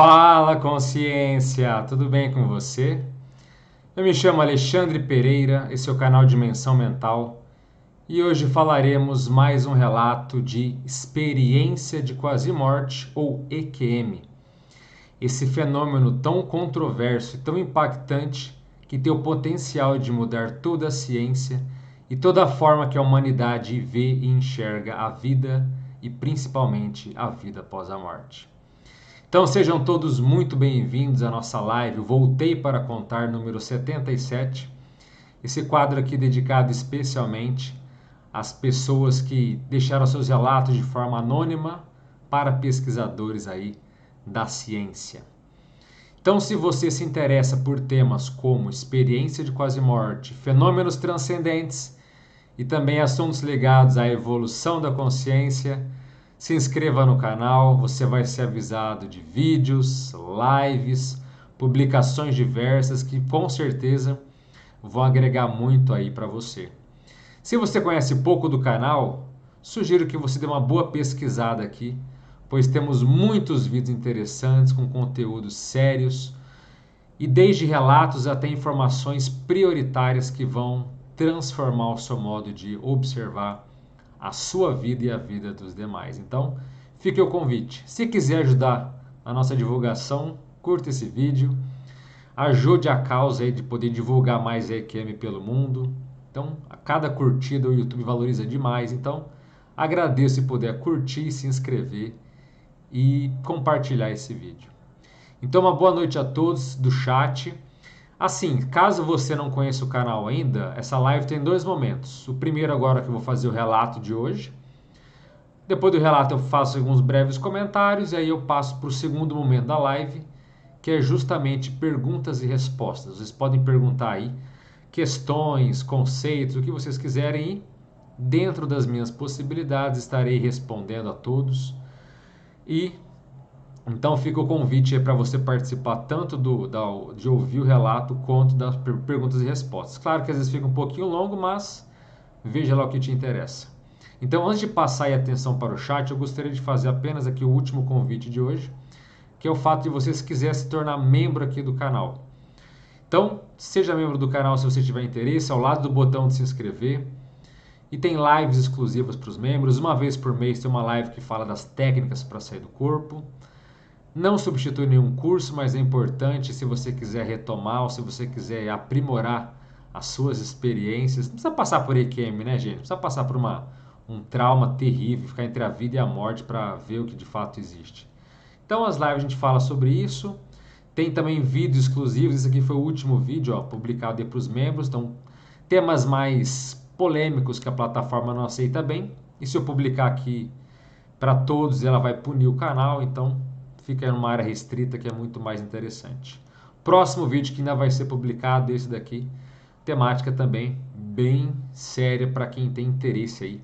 Fala, consciência! Tudo bem com você? Eu me chamo Alexandre Pereira, esse é o canal Dimensão Mental e hoje falaremos mais um relato de experiência de quase-morte ou EQM. Esse fenômeno tão controverso e tão impactante que tem o potencial de mudar toda a ciência e toda a forma que a humanidade vê e enxerga a vida e principalmente a vida após a morte. Então sejam todos muito bem-vindos à nossa live Voltei para Contar número 77. Esse quadro aqui dedicado especialmente às pessoas que deixaram seus relatos de forma anônima para pesquisadores aí da ciência. Então, se você se interessa por temas como experiência de quase-morte, fenômenos transcendentes e também assuntos ligados à evolução da consciência, se inscreva no canal, você vai ser avisado de vídeos, lives, publicações diversas que com certeza vão agregar muito aí para você. Se você conhece pouco do canal, sugiro que você dê uma boa pesquisada aqui, pois temos muitos vídeos interessantes com conteúdos sérios e desde relatos até informações prioritárias que vão transformar o seu modo de observar a sua vida e a vida dos demais. Então, fique o convite. Se quiser ajudar a nossa divulgação, curta esse vídeo, ajude a causa aí de poder divulgar mais a EQM pelo mundo. Então, a cada curtida o YouTube valoriza demais. Então, agradeço se puder curtir, se inscrever e compartilhar esse vídeo. Então, uma boa noite a todos do chat. Assim, caso você não conheça o canal ainda, essa live tem dois momentos. O primeiro agora que eu vou fazer o relato de hoje. Depois do relato eu faço alguns breves comentários e aí eu passo para o segundo momento da live, que é justamente perguntas e respostas. Vocês podem perguntar aí questões, conceitos, o que vocês quiserem e dentro das minhas possibilidades estarei respondendo a todos. E então fica o convite aí para você participar tanto de ouvir o relato quanto das perguntas e respostas. Claro que às vezes fica um pouquinho longo, mas veja lá o que te interessa. Então, antes de passar a atenção para o chat, eu gostaria de fazer apenas aqui o último convite de hoje, que é o fato de você, se quiser, se tornar membro aqui do canal. Então, seja membro do canal se você tiver interesse, ao lado do botão de se inscrever. E tem lives exclusivas para os membros. Uma vez por mês tem uma live que fala das técnicas para sair do corpo. Não substitui nenhum curso, mas é importante se você quiser retomar ou se você quiser aprimorar as suas experiências. Não precisa passar por EQM, né, gente? Não precisa passar por um trauma terrível, ficar entre a vida e a morte para ver o que de fato existe. Então, as lives a gente fala sobre isso. Tem também vídeos exclusivos. Esse aqui foi o último vídeo publicado para os membros. Então, temas mais polêmicos que a plataforma não aceita bem. E se eu publicar aqui para todos, ela vai punir o canal. Então, fica em uma área restrita que é muito mais interessante. Próximo vídeo que ainda vai ser publicado, esse daqui, temática também bem séria para quem tem interesse aí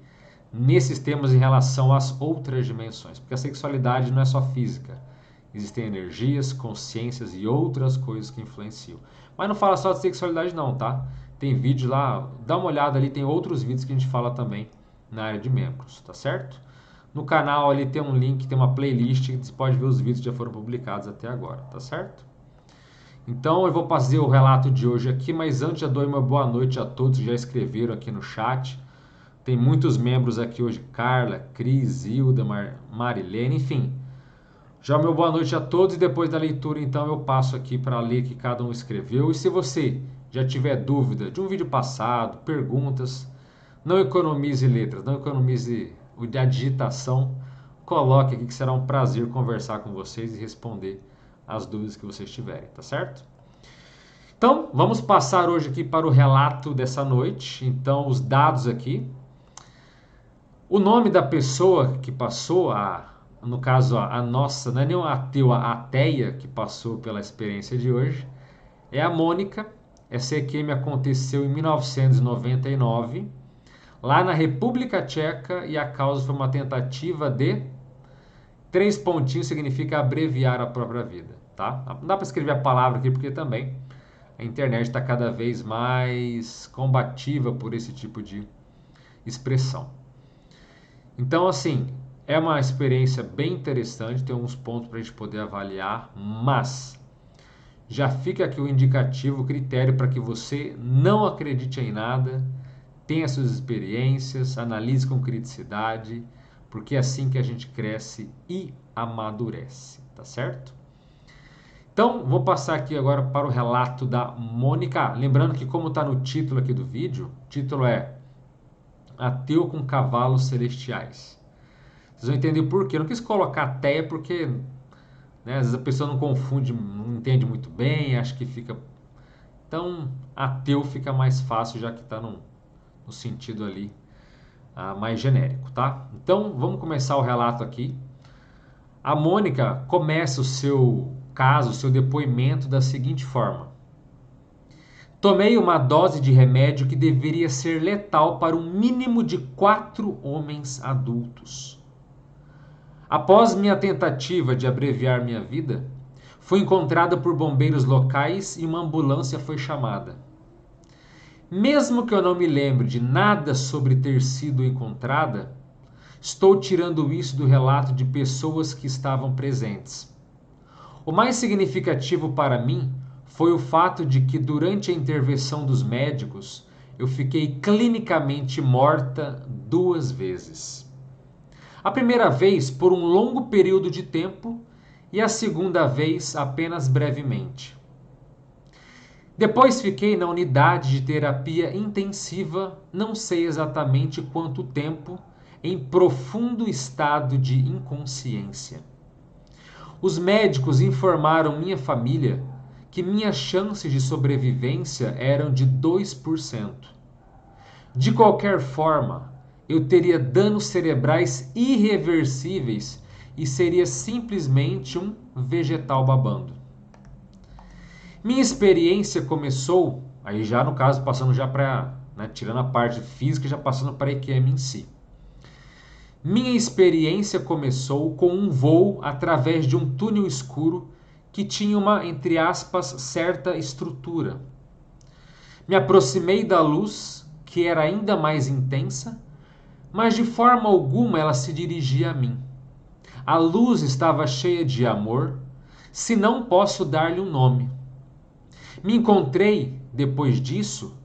nesses temas em relação às outras dimensões, porque a sexualidade não é só física, existem energias, consciências e outras coisas que influenciam. Mas não fala só de sexualidade não, tá? Tem vídeo lá, dá uma olhada ali, tem outros vídeos que a gente fala também na área de membros, tá certo? No canal ali tem um link, tem uma playlist que você pode ver os vídeos que já foram publicados até agora, tá certo? Então eu vou fazer o relato de hoje aqui, mas antes já dou uma boa noite a todos que já escreveram aqui no chat. Tem muitos membros aqui hoje, Carla, Cris, Hilda, Marilene, enfim. Já meu boa noite a todos e depois da leitura então eu passo aqui para ler o que cada um escreveu. E se você já tiver dúvida de um vídeo passado, perguntas, não economize letras, não economize a digitação, coloque aqui que será um prazer conversar com vocês e responder as dúvidas que vocês tiverem, tá certo? Então, vamos passar hoje aqui para o relato dessa noite. Então, os dados aqui. O nome da pessoa que passou, no caso a nossa, não é nem um ateu, a ateia que passou pela experiência de hoje, é a Mônica. Essa EQM aconteceu em 1999, lá na República Tcheca, e a causa foi uma tentativa de... 3 pontinhos significa abreviar a própria vida, tá? Não dá para escrever a palavra aqui porque também a internet está cada vez mais combativa por esse tipo de expressão. Então, assim, É uma experiência bem interessante, tem alguns pontos para a gente poder avaliar, mas já fica aqui o indicativo, o critério para que você não acredite em nada, tenha suas experiências, analise com criticidade, porque é assim que a gente cresce e amadurece, tá certo? Então, vou passar aqui agora para o relato da Mônica. Lembrando que, como está no título aqui do vídeo, o título é Ateu com Cavalos Celestiais. Vocês vão entender por quê. Eu não quis colocar ateia porque, né, às vezes a pessoa não confunde, não entende muito bem, acha que fica... Então, ateu fica mais fácil, já que está no sentido ali mais genérico, tá? Então, vamos começar o relato aqui. A Mônica começa o seu caso, o seu depoimento da seguinte forma: tomei uma dose de remédio que deveria ser letal para um mínimo de 4 homens adultos. Após minha tentativa de abreviar minha vida, fui encontrada por bombeiros locais e uma ambulância foi chamada. Mesmo que eu não me lembre de nada sobre ter sido encontrada, estou tirando isso do relato de pessoas que estavam presentes. O mais significativo para mim foi o fato de que, durante a intervenção dos médicos, eu fiquei clinicamente morta 2 vezes. A primeira vez por um longo período de tempo e a segunda vez apenas brevemente. Depois fiquei na unidade de terapia intensiva, não sei exatamente quanto tempo, em profundo estado de inconsciência. Os médicos informaram minha família que minhas chances de sobrevivência eram de 2%. De qualquer forma, eu teria danos cerebrais irreversíveis e seria simplesmente um vegetal babando. Minha experiência começou, aí já no caso passando já para, né, tirando a parte física, já passando para a EQM em si. Minha experiência começou com um voo através de um túnel escuro que tinha uma, entre aspas, certa estrutura. Me aproximei da luz, que era ainda mais intensa, mas de forma alguma ela se dirigia a mim. A luz estava cheia de amor, se não posso dar-lhe um nome. Me encontrei, depois disso,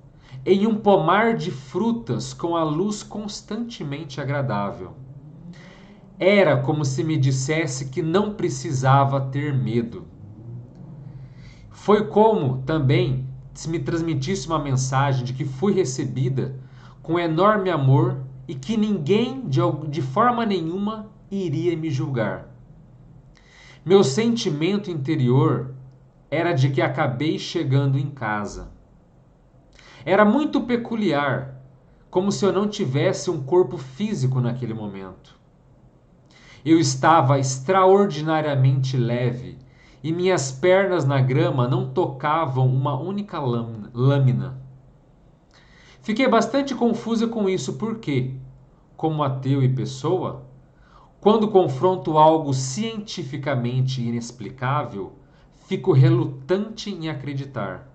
em um pomar de frutas com a luz constantemente agradável. Era como se me dissesse que não precisava ter medo. Foi como, também, se me transmitisse uma mensagem de que fui recebida com enorme amor e que ninguém, de forma nenhuma, iria me julgar. Meu sentimento interior era de que acabei chegando em casa. Era muito peculiar, como se eu não tivesse um corpo físico naquele momento. Eu estava extraordinariamente leve e minhas pernas na grama não tocavam uma única lâmina. Fiquei bastante confusa com isso porque, como ateu e pessoa, quando confronto algo cientificamente inexplicável, fico relutante em acreditar.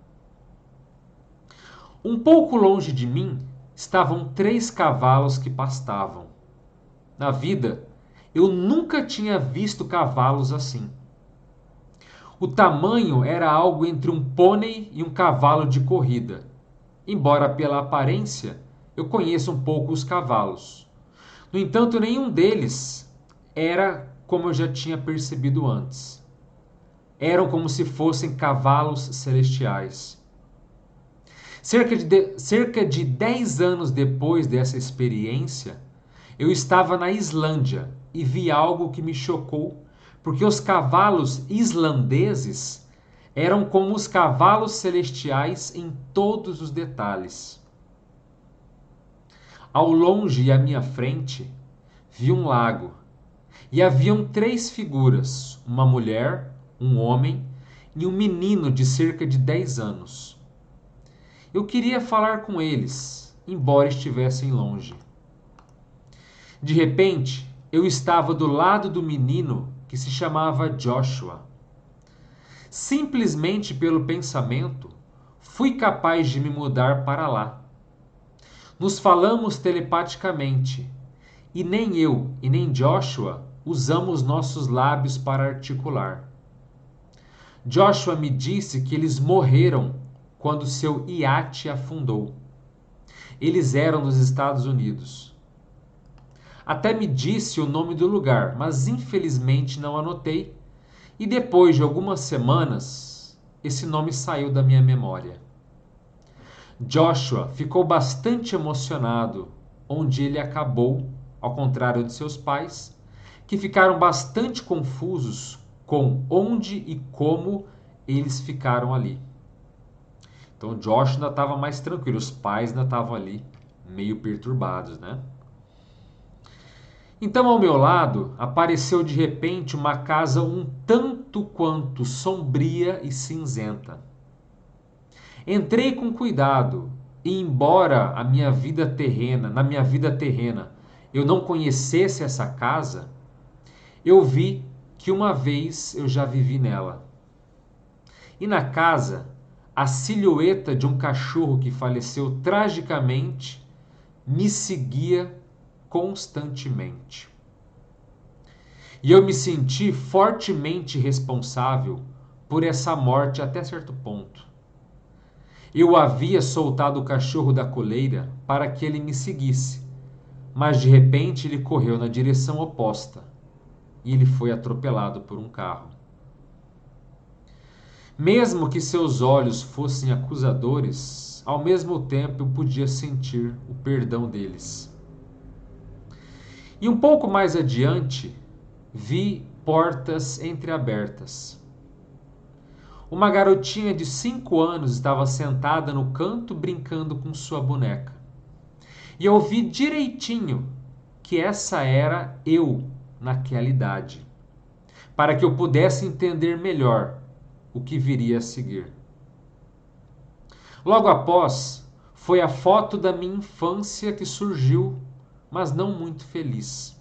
Um pouco longe de mim estavam 3 cavalos que pastavam. Na vida, eu nunca tinha visto cavalos assim. O tamanho era algo entre um pônei e um cavalo de corrida, embora pela aparência eu conheça um pouco os cavalos. No entanto, nenhum deles era como eu já tinha percebido antes. Eram como se fossem cavalos celestiais. Cerca de 10 anos depois dessa experiência, eu estava na Islândia e vi algo que me chocou, porque os cavalos islandeses eram como os cavalos celestiais em todos os detalhes. Ao longe e à minha frente, vi um lago, e haviam 3 figuras, uma mulher, um homem e um menino de cerca de 10 anos. Eu queria falar com eles, embora estivessem longe. De repente, eu estava do lado do menino que se chamava Joshua. Simplesmente pelo pensamento, fui capaz de me mudar para lá. Nos falamos telepaticamente e nem eu e nem Joshua usamos nossos lábios para articular. Joshua me disse que eles morreram quando seu iate afundou. Eles eram dos Estados Unidos. Até me disse o nome do lugar, mas infelizmente não anotei, e depois de algumas semanas, esse nome saiu da minha memória. Joshua ficou bastante emocionado, onde ele acabou, ao contrário de seus pais, que ficaram bastante confusos com onde e como eles ficaram ali. Então Joshua ainda estava mais tranquilo, os pais ainda estavam ali meio perturbados, né? Então ao meu lado apareceu de repente uma casa um tanto quanto sombria e cinzenta. Entrei com cuidado e embora na minha vida terrena, eu não conhecesse essa casa, eu vi que uma vez eu já vivi nela. E na casa, a silhueta de um cachorro que faleceu tragicamente me seguia constantemente. E eu me senti fortemente responsável por essa morte até certo ponto. Eu havia soltado o cachorro da coleira para que ele me seguisse, mas de repente ele correu na direção oposta e ele foi atropelado por um carro. Mesmo que seus olhos fossem acusadores, ao mesmo tempo eu podia sentir o perdão deles. E um pouco mais adiante, vi portas entreabertas. Uma garotinha de 5 anos estava sentada no canto brincando com sua boneca. E eu vi direitinho que essa era eu naquela idade, para que eu pudesse entender melhor o que viria a seguir. Logo após, foi a foto da minha infância que surgiu, mas não muito feliz.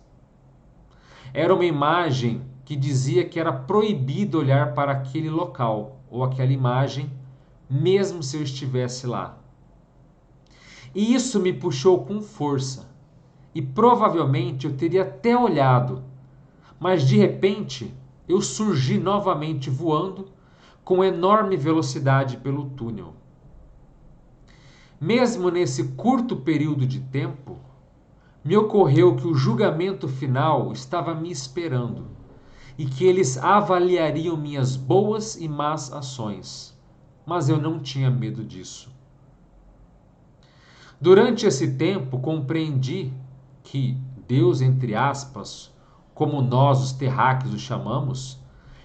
Era uma imagem que dizia que era proibido olhar para aquele local ou aquela imagem, mesmo se eu estivesse lá. E isso me puxou com força. E provavelmente eu teria até olhado, mas de repente eu surgi novamente voando com enorme velocidade pelo túnel. Mesmo nesse curto período de tempo, me ocorreu que o julgamento final estava me esperando e que eles avaliariam minhas boas e más ações, mas eu não tinha medo disso. Durante esse tempo, compreendi que Deus, entre aspas, como nós os terráqueos o chamamos,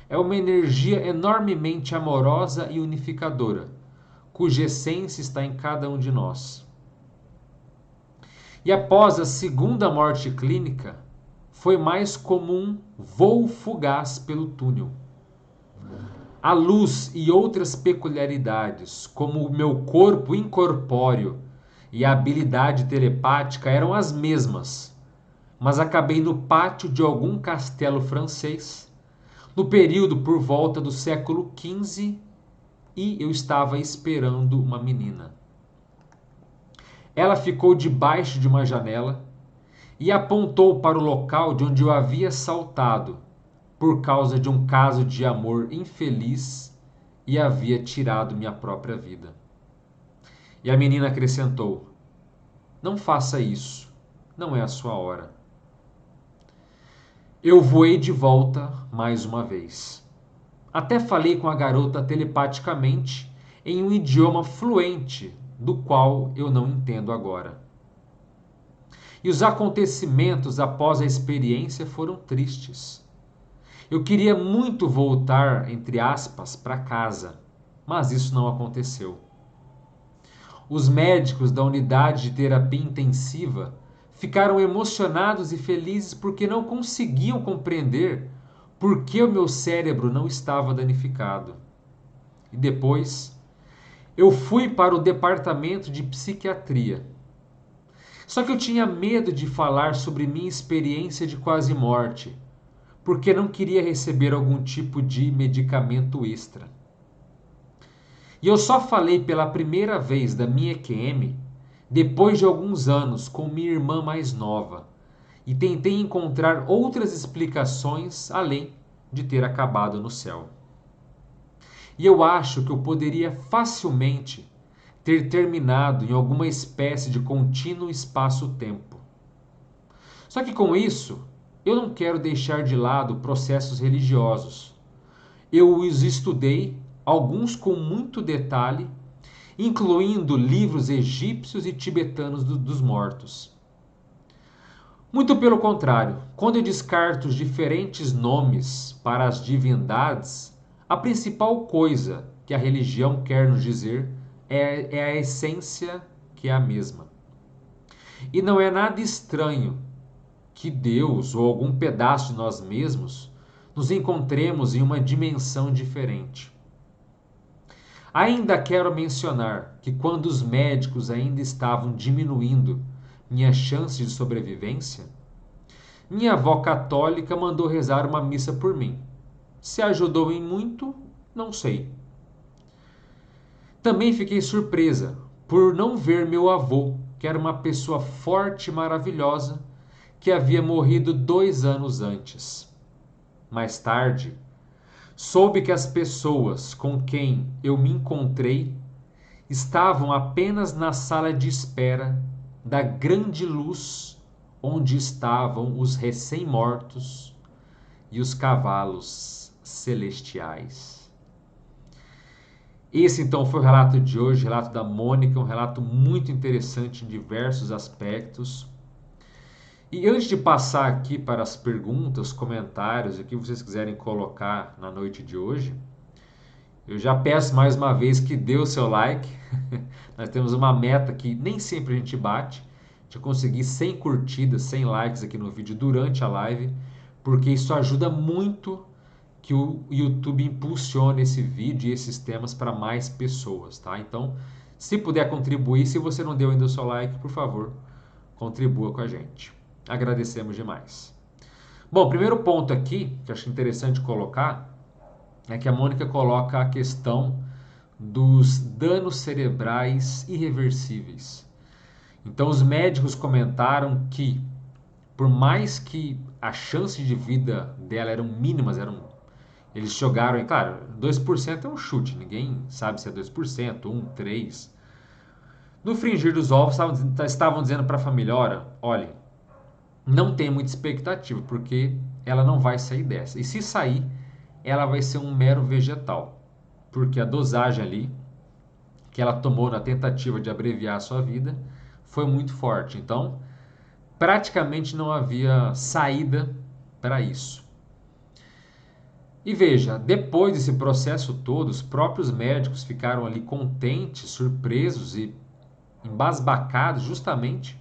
é uma energia enormemente amorosa e unificadora, cuja essência está em cada um de nós. E após a segunda morte clínica, foi mais como um voo fugaz pelo túnel. A luz e outras peculiaridades, como o meu corpo incorpóreo e a habilidade telepática eram as mesmas, mas acabei no pátio de algum castelo francês, no período por volta do século XV, e eu estava esperando uma menina. Ela ficou debaixo de uma janela e apontou para o local de onde eu havia saltado por causa de um caso de amor infeliz e havia tirado minha própria vida. E a menina acrescentou: "Não faça isso, não é a sua hora." Eu voei de volta mais uma vez. Até falei com a garota telepaticamente em um idioma fluente do qual eu não entendo agora. E os acontecimentos após a experiência foram tristes. Eu queria muito voltar, entre aspas, para casa, mas isso não aconteceu. Os médicos da unidade de terapia intensiva ficaram emocionados e felizes porque não conseguiam compreender por que o meu cérebro não estava danificado. E depois, eu fui para o departamento de psiquiatria. Só que eu tinha medo de falar sobre minha experiência de quase morte, porque não queria receber algum tipo de medicamento extra. E eu só falei pela primeira vez da minha EQM depois de alguns anos com minha irmã mais nova. e tentei encontrar outras explicações além de ter acabado no céu. E eu acho que eu poderia facilmente ter terminado em alguma espécie de contínuo espaço-tempo. Só que com isso, eu não quero deixar de lado processos religiosos. Eu os estudei, alguns com muito detalhe, incluindo livros egípcios e tibetanos dos mortos. Muito pelo contrário, quando eu descarto os diferentes nomes para as divindades, a principal coisa que a religião quer nos dizer é a essência que é a mesma. E não é nada estranho que Deus ou algum pedaço de nós mesmos nos encontremos em uma dimensão diferente. Ainda quero mencionar que quando os médicos ainda estavam diminuindo minhas chances de sobrevivência, minha avó católica mandou rezar uma missa por mim. Se ajudou em muito, não sei. Também fiquei surpresa por não ver meu avô, que era uma pessoa forte e maravilhosa, que havia morrido 2 anos antes. Mais tarde, soube que as pessoas com quem eu me encontrei estavam apenas na sala de espera da grande luz onde estavam os recém-mortos e os cavalos celestiais. Esse então foi o relato de hoje, o relato da Mônica, um relato muito interessante em diversos aspectos. E antes de passar aqui para as perguntas, comentários, o que vocês quiserem colocar na noite de hoje, eu já peço mais uma vez que dê o seu like. Nós temos uma meta que nem sempre a gente bate, de conseguir 100 curtidas, 100 likes aqui no vídeo durante a live, porque isso ajuda muito que o YouTube impulsione esse vídeo e esses temas para mais pessoas, tá? Então, se puder contribuir, se você não deu ainda o seu like, por favor, contribua com a gente. Agradecemos demais. Bom, o primeiro ponto aqui, que eu acho interessante colocar, é que a Mônica coloca a questão dos danos cerebrais irreversíveis. Então, os médicos comentaram que, por mais que a chance de vida dela eram mínimas, eles jogaram, e claro, 2% é um chute, ninguém sabe se é 2%, 1, 3%. No fringir dos ovos, estavam dizendo para a família, olha, não tem muita expectativa, porque ela não vai sair dessa. E se sair, ela vai ser um mero vegetal, porque a dosagem ali que ela tomou na tentativa de abreviar a sua vida foi muito forte. Então, praticamente não havia saída para isso. E veja, depois desse processo todo, os próprios médicos ficaram ali contentes, surpresos e embasbacados justamente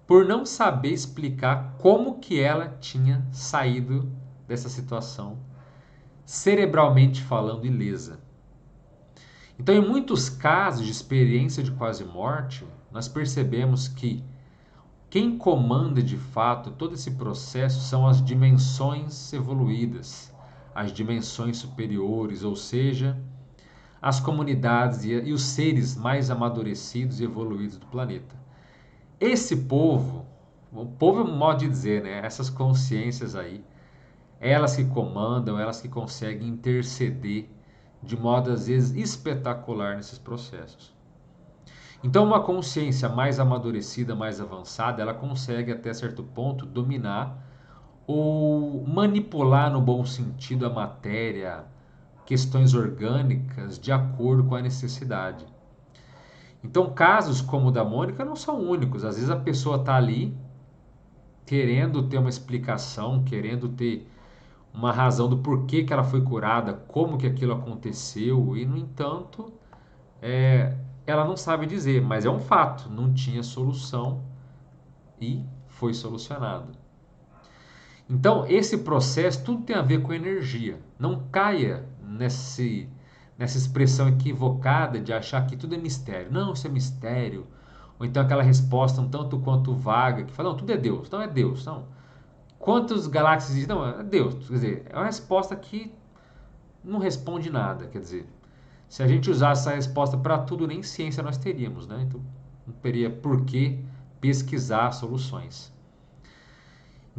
por não saber explicar como que ela tinha saído dessa situação, cerebralmente falando, ilesa. Então, em muitos casos de experiência de quase morte, nós percebemos que quem comanda de fato todo esse processo são as dimensões evoluídas, as dimensões superiores, ou seja, as comunidades e os seres mais amadurecidos e evoluídos do planeta. Esse povo, o povo é um modo de dizer, né? Essas consciências aí, elas que comandam, elas que conseguem interceder de modo às vezes espetacular nesses processos. Então, uma consciência mais amadurecida, mais avançada, ela consegue até certo ponto dominar ou manipular no bom sentido a matéria, questões orgânicas de acordo com a necessidade. Então, casos como o da Mônica não são únicos. Às vezes a pessoa está ali querendo ter uma explicação, querendo ter uma razão do porquê que ela foi curada, como que aquilo aconteceu, e no entanto, ela não sabe dizer, mas é um fato, não tinha solução e foi solucionado. Então, esse processo tudo tem a ver com energia. Não caia nessa expressão equivocada de achar que tudo é mistério. Não, isso é mistério. Ou então aquela resposta um tanto quanto vaga, que fala, não, tudo é Deus. Não, é Deus. Não. Quantas galáxias existem? Não, é Deus. Quer dizer, é uma resposta que não responde nada. Quer dizer, se a gente usasse essa resposta para tudo, nem ciência nós teríamos, né? Então, não teria por que pesquisar soluções.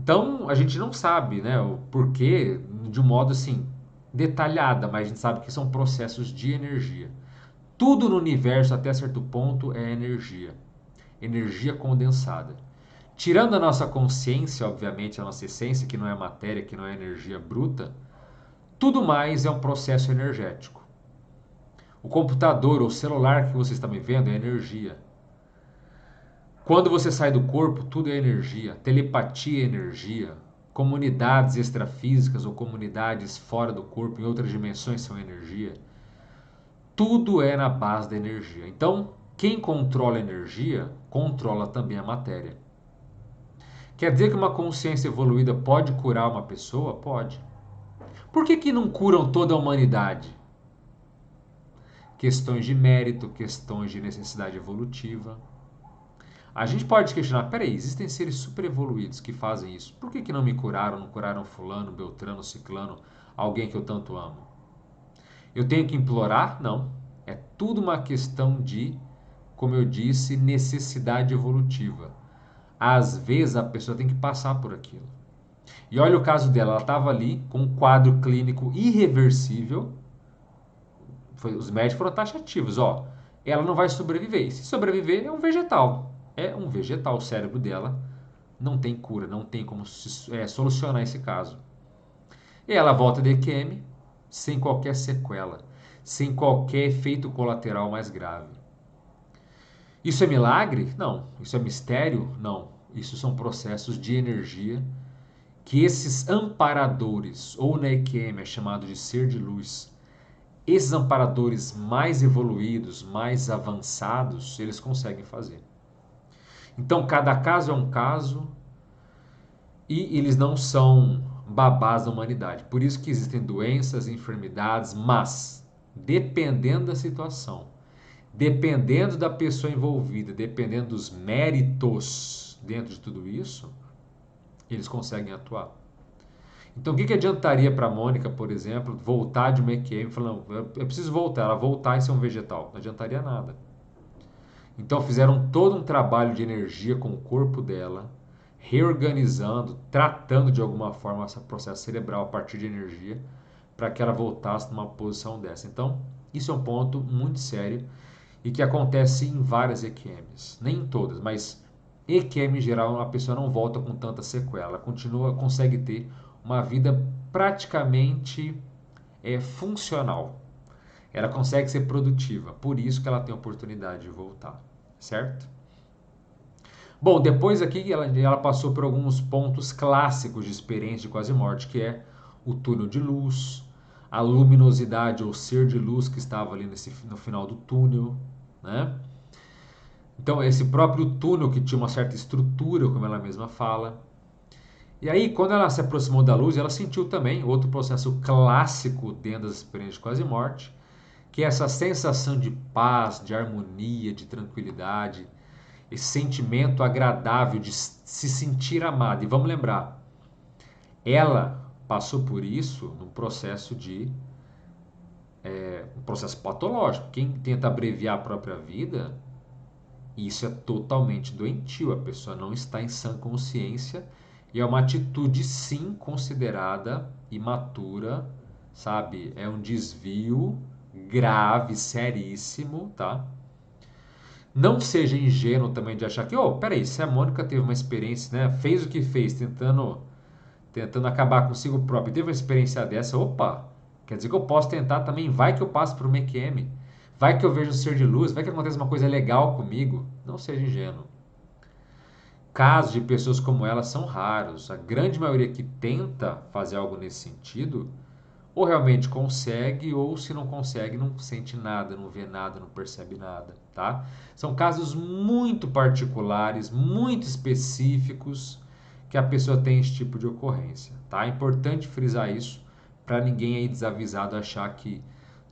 Então, a gente não sabe, né, o porquê de um modo assim detalhada, mas a gente sabe que são processos de energia. Tudo no universo, até certo ponto, é energia. Energia condensada. Tirando a nossa consciência, obviamente, a nossa essência, que não é matéria, que não é energia bruta, tudo mais é um processo energético. O computador ou celular que você está me vendo é energia. Quando você sai do corpo, tudo é energia. Telepatia é energia. Comunidades extrafísicas ou comunidades fora do corpo, em outras dimensões, são energia. Tudo é na base da energia. Então, quem controla a energia, controla também a matéria. Quer dizer que uma consciência evoluída pode curar uma pessoa? Pode. Por que não curam toda a humanidade? Questões de mérito, questões de necessidade evolutiva. A gente pode questionar, peraí, existem seres super evoluídos que fazem isso. Por que não me curaram, não curaram fulano, beltrano, ciclano, alguém que eu tanto amo? Eu tenho que implorar? Não. É tudo uma questão de, como eu disse, necessidade evolutiva. Às vezes a pessoa tem que passar por aquilo. E olha o caso dela, ela estava ali com um quadro clínico irreversível. Os médicos foram taxativos, ó, ela não vai sobreviver. E se sobreviver, é um vegetal. É um vegetal, o cérebro dela não tem cura, não tem como solucionar esse caso. E ela volta de EQM sem qualquer sequela, sem qualquer efeito colateral mais grave. Isso é milagre? Não. Isso é mistério? Não. Isso são processos de energia que esses amparadores, ou na EQM é chamado de ser de luz, esses amparadores mais evoluídos, mais avançados, eles conseguem fazer. Então, cada caso é um caso e eles não são babás da humanidade. Por isso que existem doenças, enfermidades, mas dependendo da situação, dependendo da pessoa envolvida, dependendo dos méritos dentro de tudo isso, eles conseguem atuar. Então, o que adiantaria para a Mônica, por exemplo, voltar de uma EQM e falar, não, eu preciso voltar, ela voltar e ser um vegetal? Não adiantaria nada. Então, fizeram todo um trabalho de energia com o corpo dela, reorganizando, tratando de alguma forma esse processo cerebral a partir de energia, para que ela voltasse numa posição dessa. Então, isso é um ponto muito sério e que acontece em várias EQMs. Nem em todas, mas EQM em geral, a pessoa não volta com tanta sequela, ela continua, consegue ter uma vida praticamente funcional. Ela consegue ser produtiva, por isso que ela tem a oportunidade de voltar, certo? Bom, depois aqui ela passou por alguns pontos clássicos de experiência de quase morte, que é o túnel de luz, a luminosidade ou ser de luz que estava ali no final do túnel, né? Então, esse próprio túnel que tinha uma certa estrutura, como ela mesma fala. E aí, quando ela se aproximou da luz, ela sentiu também outro processo clássico dentro das experiências de quase morte, que é essa sensação de paz, de harmonia, de tranquilidade, esse sentimento agradável de se sentir amada. E vamos lembrar, ela passou por isso num processo um processo patológico. Quem tenta abreviar a própria vida, isso é totalmente doentio. A pessoa não está em sã consciência e é uma atitude sim considerada imatura, sabe? É um desvio grave, seríssimo, tá? Não seja ingênuo também de achar que, oh, peraí, se a Mônica teve uma experiência, né? Fez o que fez, tentando acabar consigo próprio, teve uma experiência dessa, opa, quer dizer que eu posso tentar também, vai que eu passo por uma EQM, vai que eu vejo um ser de luz, vai que acontece uma coisa legal comigo. Não seja ingênuo. Casos de pessoas como ela são raros. A grande maioria que tenta fazer algo nesse sentido, ou realmente consegue, ou se não consegue, não sente nada, não vê nada, não percebe nada, tá? São casos muito particulares, muito específicos que a pessoa tem esse tipo de ocorrência, tá? É importante frisar isso para ninguém aí desavisado achar que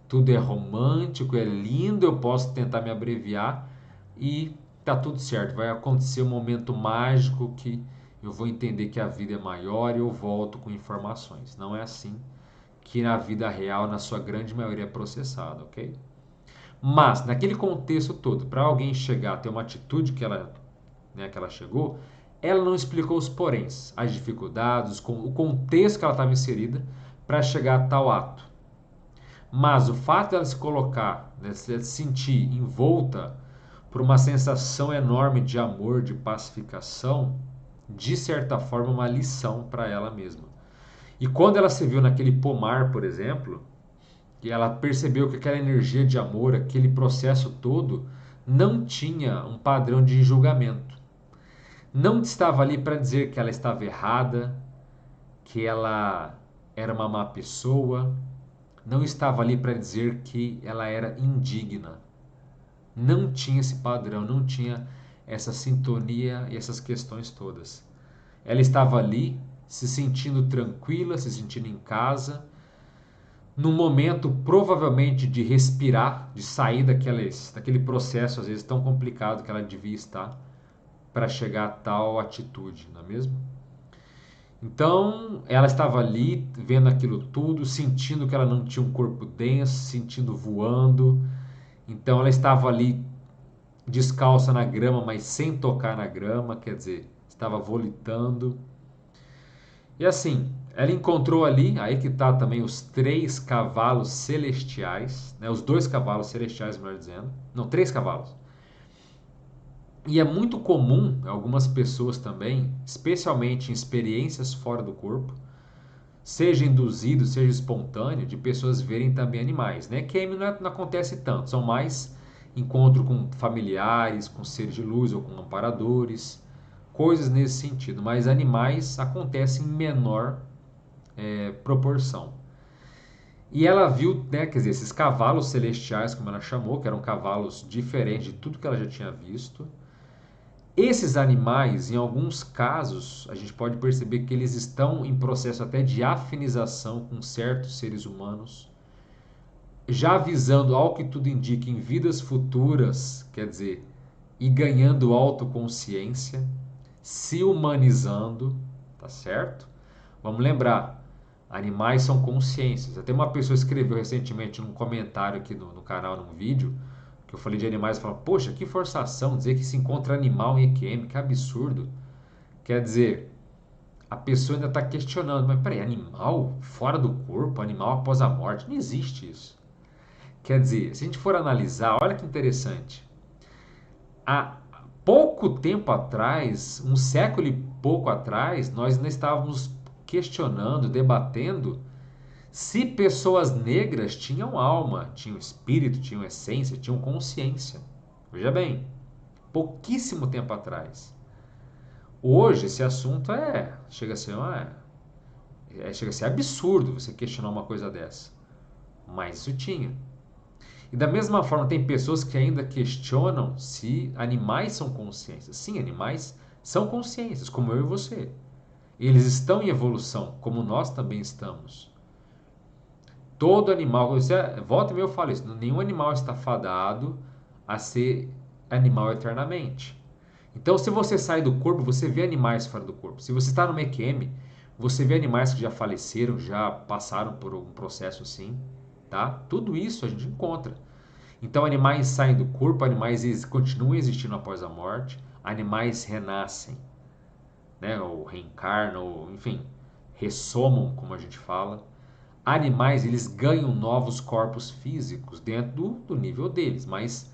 tudo é romântico, é lindo, eu posso tentar me abreviar e tá tudo certo. Vai acontecer um momento mágico que eu vou entender que a vida é maior e eu volto com informações. Não é assim que na vida real, na sua grande maioria, é processado, ok? Mas, naquele contexto todo, para alguém chegar a ter uma atitude que ela chegou, Ela não explicou os poréns, as dificuldades, o contexto que ela estava inserida para chegar a tal ato. Mas o fato dela se colocar, né, se sentir envolta por uma sensação enorme de amor, de pacificação, de certa forma, uma lição para ela mesma. E quando ela se viu naquele pomar, por exemplo, e ela percebeu que aquela energia de amor, aquele processo todo, não tinha um padrão de julgamento. Não estava ali para dizer que ela estava errada, que ela era uma má pessoa, não estava ali para dizer que ela era indigna. Não tinha esse padrão, não tinha essa sintonia e essas questões todas. Ela estava ali se sentindo tranquila, se sentindo em casa, num momento provavelmente de respirar, de sair daquele processo às vezes tão complicado que ela devia estar para chegar a tal atitude, não é mesmo? Então, ela estava ali vendo aquilo tudo, sentindo que ela não tinha um corpo denso, sentindo voando. Então, ela estava ali descalça na grama, mas sem tocar na grama, quer dizer, estava volitando. E assim, ela encontrou ali, aí que está também os três cavalos celestiais, né, os dois cavalos celestiais, melhor dizendo, não, três cavalos. E é muito comum, algumas pessoas também, especialmente em experiências fora do corpo, seja induzido, seja espontâneo, de pessoas verem também animais, né? QM não acontece tanto, são mais encontro com familiares, com seres de luz ou com amparadores, coisas nesse sentido, mas animais acontecem em menor proporção. E ela viu, né, quer dizer, esses cavalos celestiais, como ela chamou, que eram cavalos diferentes de tudo que ela já tinha visto. Esses animais, em alguns casos, a gente pode perceber que eles estão em processo até de afinização com certos seres humanos, já visando, ao que tudo indica, em vidas futuras, quer dizer, e ganhando autoconsciência, se humanizando, tá certo? Vamos lembrar, animais são consciências. Até uma pessoa escreveu recentemente num comentário aqui no canal, num vídeo, que eu falei de animais, e falou, poxa, que forçação dizer que se encontra animal em EQM, que absurdo. Quer dizer, a pessoa ainda está questionando, mas peraí, animal fora do corpo, animal após a morte, não existe isso. Quer dizer, se a gente for analisar, olha que interessante. Há pouco tempo atrás, um século e pouco atrás, nós ainda estávamos questionando, debatendo se pessoas negras tinham alma, tinham espírito, tinham essência, tinham consciência. Veja bem, pouquíssimo tempo atrás. Hoje esse assunto chega a ser absurdo você questionar uma coisa dessa. Mas isso tinha. E da mesma forma, tem pessoas que ainda questionam se animais são consciências. Sim, animais são consciências, como eu e você. Eles estão em evolução, como nós também estamos. Todo animal, volta e meia eu falo isso, nenhum animal está fadado a ser animal eternamente. Então, se você sai do corpo, você vê animais fora do corpo. Se você está no EQM, você vê animais que já faleceram, já passaram por um processo assim, tá? Tudo isso a gente encontra. Então, animais saem do corpo, animais continuam existindo após a morte, animais renascem, né? Ou reencarnam, ou, enfim, ressomam, como a gente fala. Animais, eles ganham novos corpos físicos dentro do nível deles, mas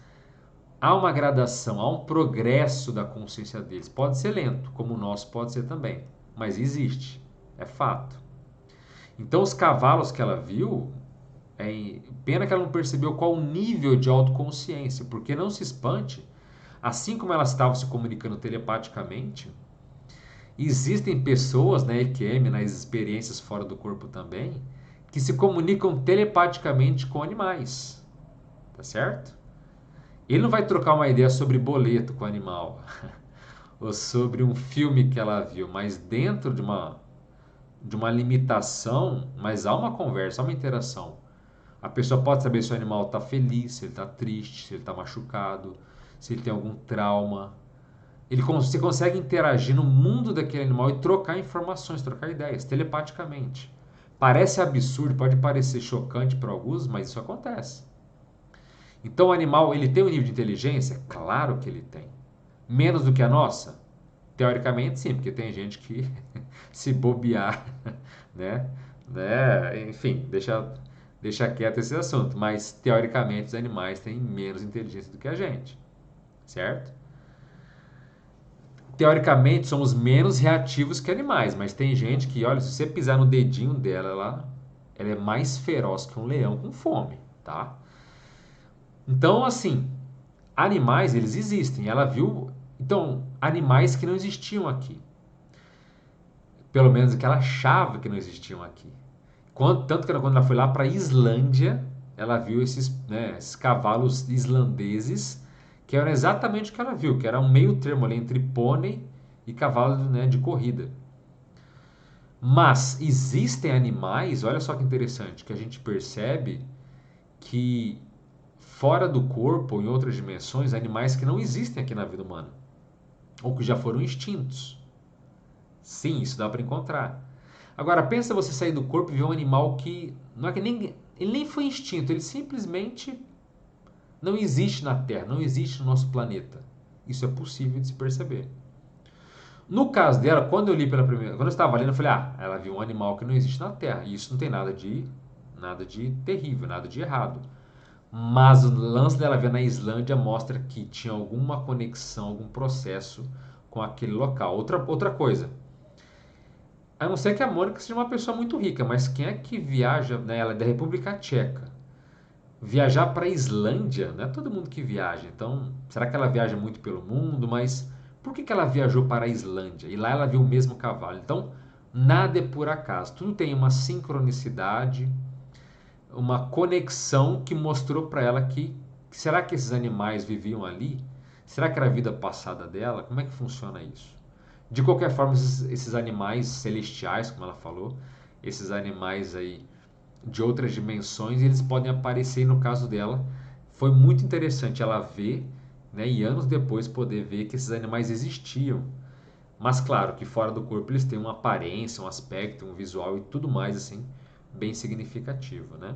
há uma gradação, há um progresso da consciência deles. Pode ser lento, como o nosso pode ser também, mas existe, é fato. Então, os cavalos que ela viu, pena que ela não percebeu qual o nível de autoconsciência, porque não se espante, assim como elas estavam se comunicando telepaticamente, existem pessoas na EQM, nas experiências fora do corpo também, que se comunicam telepaticamente com animais, tá certo? Ele não vai trocar uma ideia sobre boleto com o animal, ou sobre um filme que ela viu, mas dentro de uma limitação, mas há uma conversa, há uma interação. A pessoa pode saber se o animal está feliz, se ele está triste, se ele está machucado, se ele tem algum trauma. Você consegue interagir no mundo daquele animal e trocar informações, trocar ideias, telepaticamente. Parece absurdo, pode parecer chocante para alguns, mas isso acontece. Então o animal, ele tem um nível de inteligência? Claro que ele tem. Menos do que a nossa? Teoricamente, sim, porque tem gente que se bobear, né? Enfim, deixa quieto esse assunto. Mas, teoricamente, os animais têm menos inteligência do que a gente, certo? Teoricamente, somos menos reativos que animais, mas tem gente que, olha, se você pisar no dedinho dela, ela é mais feroz que um leão com fome, tá? Então, assim, animais, eles existem. Ela viu, então, animais que não existiam aqui. Pelo menos que ela achava que não existiam aqui. Tanto que quando ela foi lá para a Islândia, ela viu esses cavalos islandeses, que eram exatamente o que ela viu, que era um meio termo ali entre pônei e cavalo, né, de corrida. Mas existem animais, olha só que interessante, que a gente percebe que fora do corpo, ou em outras dimensões, animais que não existem aqui na vida humana, ou que já foram extintos. Sim, isso dá para encontrar. Agora, pensa você sair do corpo e ver um animal que não é que nem ele nem foi extinto, ele simplesmente não existe na Terra, não existe no nosso planeta. Isso é possível de se perceber. No caso dela, quando eu li pela primeira, quando eu estava lendo, eu falei: "Ah, ela viu um animal que não existe na Terra". E isso não tem nada de terrível, nada de errado. Mas o lance dela ver na Islândia mostra que tinha alguma conexão, algum processo com aquele local. Outra coisa, a não ser que a Mônica seja uma pessoa muito rica, mas quem é que viaja, né? Ela é da República Tcheca. Viajar para a Islândia, não é todo mundo que viaja. Então, será que ela viaja muito pelo mundo? Mas por que ela viajou para a Islândia? E lá ela viu o mesmo cavalo. Então, nada é por acaso. Tudo tem uma sincronicidade, uma conexão que mostrou para ela que será que esses animais viviam ali? Será que era a vida passada dela? Como é que funciona isso? De qualquer forma, esses animais celestiais, como ela falou, esses animais aí de outras dimensões, eles podem aparecer, e no caso dela, foi muito interessante ela ver, né, e anos depois poder ver que esses animais existiam. Mas claro que fora do corpo eles têm uma aparência, um aspecto, um visual e tudo mais assim, bem significativo, né?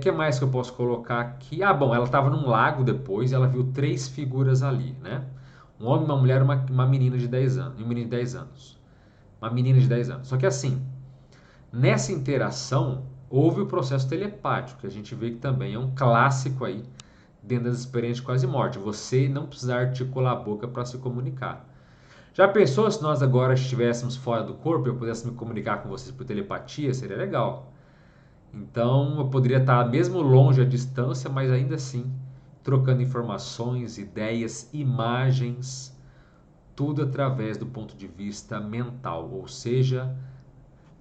Que mais que eu posso colocar aqui? Ah, bom, ela estava num lago depois e ela viu três figuras ali, né? Um homem, uma mulher e uma menina de 10 anos. E um menino de 10 anos. Uma menina de 10 anos. Só que assim, nessa interação, houve o processo telepático, que a gente vê que também é um clássico aí dentro das experiências de quase morte. Você não precisar articular a boca para se comunicar. Já pensou se nós agora estivéssemos fora do corpo e eu pudesse me comunicar com vocês por telepatia? Seria legal. Então eu poderia estar mesmo longe à distância, mas ainda assim trocando informações, ideias, imagens, tudo através do ponto de vista mental, ou seja,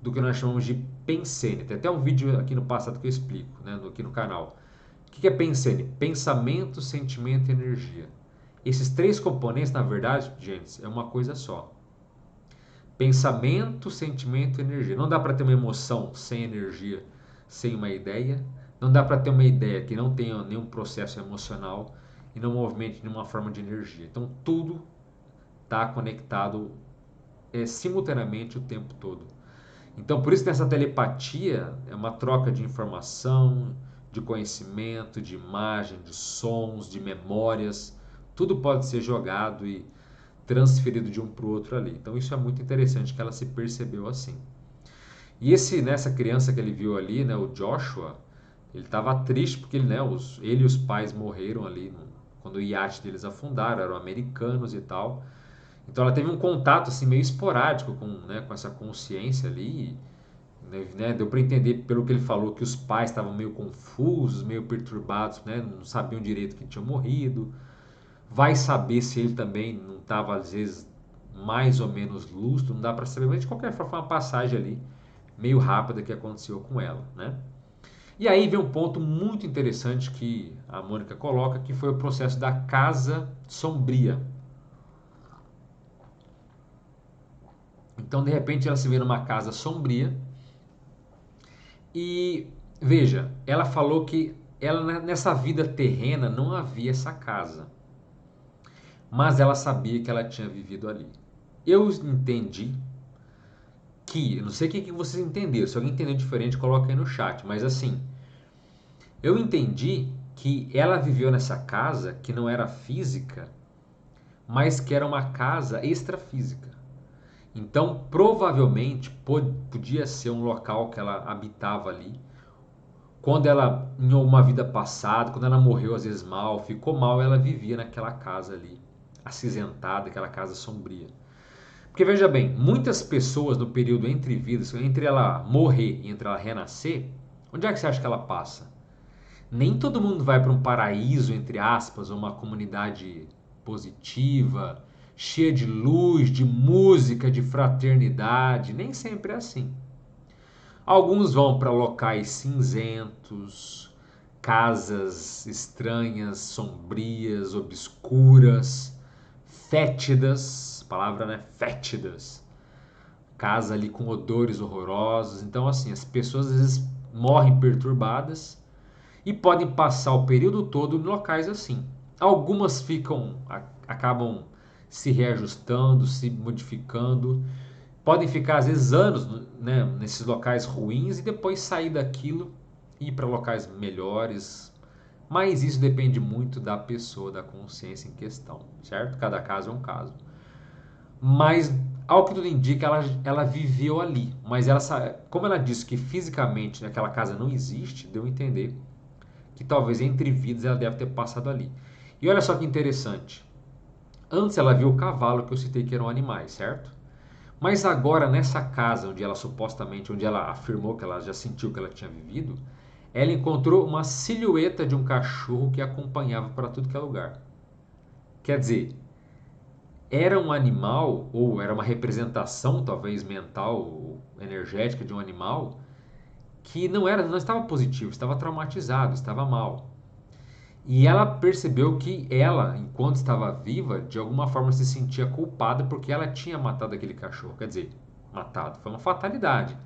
do que nós chamamos de pensene. Tem até um vídeo aqui no passado que eu explico, né, aqui no canal. O que é pensene? Pensamento, sentimento e energia. Esses três componentes, na verdade, gente, é uma coisa só. Pensamento, sentimento e energia. Não dá para ter uma emoção sem energia, sem uma ideia. Não dá para ter uma ideia que não tenha nenhum processo emocional e não movimente nenhuma forma de energia. Então tudo está conectado simultaneamente o tempo todo. Então por isso nessa telepatia é uma troca de informação, de conhecimento, de imagem, de sons, de memórias. Tudo pode ser jogado e transferido de um para o outro ali. Então isso é muito interessante que ela se percebeu assim. E nessa criança que ele viu ali, né, o Joshua, ele estava triste porque ele e os pais morreram ali quando o iate deles afundaram, eram americanos e tal. Então ela teve um contato assim meio esporádico com essa consciência ali, né, deu para entender pelo que ele falou que os pais estavam meio confusos, meio perturbados, né, não sabiam direito que tinham morrido. Vai saber se ele também não estava, às vezes, mais ou menos lúcido, não dá para saber, mas de qualquer forma foi uma passagem ali, meio rápida que aconteceu com ela, né? E aí vem um ponto muito interessante que a Mônica coloca, que foi o processo da casa sombria. Então, de repente, ela se vê numa casa sombria e, veja, ela falou que ela nessa vida terrena não havia essa casa, mas ela sabia que ela tinha vivido ali. Eu entendi eu não sei o que vocês entenderam, se alguém entendeu diferente, coloca aí no chat, mas assim, eu entendi que ela viveu nessa casa que não era física mas que era uma casa extrafísica. Então, provavelmente, podia ser um local que ela habitava ali. Quando ela, em uma vida passada, quando ela morreu às vezes mal, ficou mal, ela vivia naquela casa ali, acinzentada, aquela casa sombria. Porque veja bem, muitas pessoas no período entre vidas, entre ela morrer e entre ela renascer, onde é que você acha que ela passa? Nem todo mundo vai para um paraíso, entre aspas, ou uma comunidade positiva, cheia de luz, de música, de fraternidade. Nem sempre é assim. Alguns vão para locais cinzentos, casas estranhas, sombrias, obscuras, fétidas, palavra, né? Fétidas. Casa ali com odores horrorosos. Então, assim, as pessoas às vezes morrem perturbadas e podem passar o período todo em locais assim. Algumas acabam se reajustando, se modificando, podem ficar às vezes anos, né, nesses locais ruins e depois sair daquilo e ir para locais melhores. Mas isso depende muito da pessoa, da consciência em questão, certo? Cada caso é um caso. Mas, ao que tudo indica, ela viveu ali. Mas ela, como ela disse que fisicamente aquela casa não existe, deu a entender que talvez entre vidas ela deve ter passado ali. E olha só que interessante. Antes ela viu o cavalo que eu citei que eram animais, certo? Mas agora nessa casa onde ela supostamente, onde ela afirmou que ela já sentiu que ela tinha vivido, ela encontrou uma silhueta de um cachorro que a acompanhava para tudo que é lugar. Quer dizer, era um animal, ou era uma representação talvez mental ou energética de um animal que não estava positivo, estava traumatizado, estava mal. E ela percebeu que ela, enquanto estava viva, de alguma forma se sentia culpada porque ela tinha matado aquele cachorro. Quer dizer, matado, foi uma fatalidade.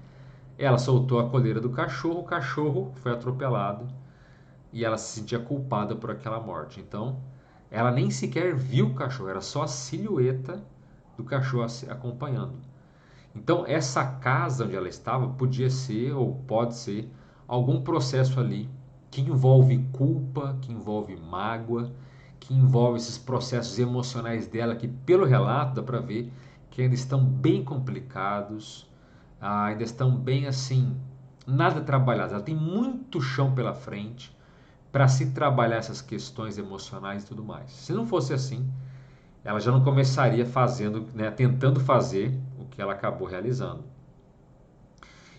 Ela soltou a coleira do cachorro, o cachorro foi atropelado e ela se sentia culpada por aquela morte. Então, ela nem sequer viu o cachorro, era só a silhueta do cachorro acompanhando. Então, essa casa onde ela estava podia ser ou pode ser algum processo ali que envolve culpa, que envolve mágoa, que envolve esses processos emocionais dela que, pelo relato, dá para ver que ainda estão bem complicados, ainda estão bem assim, nada trabalhados. Ela tem muito chão pela frente para se trabalhar essas questões emocionais e tudo mais. Se não fosse assim, ela já não começaria fazendo, né, tentando fazer o que ela acabou realizando.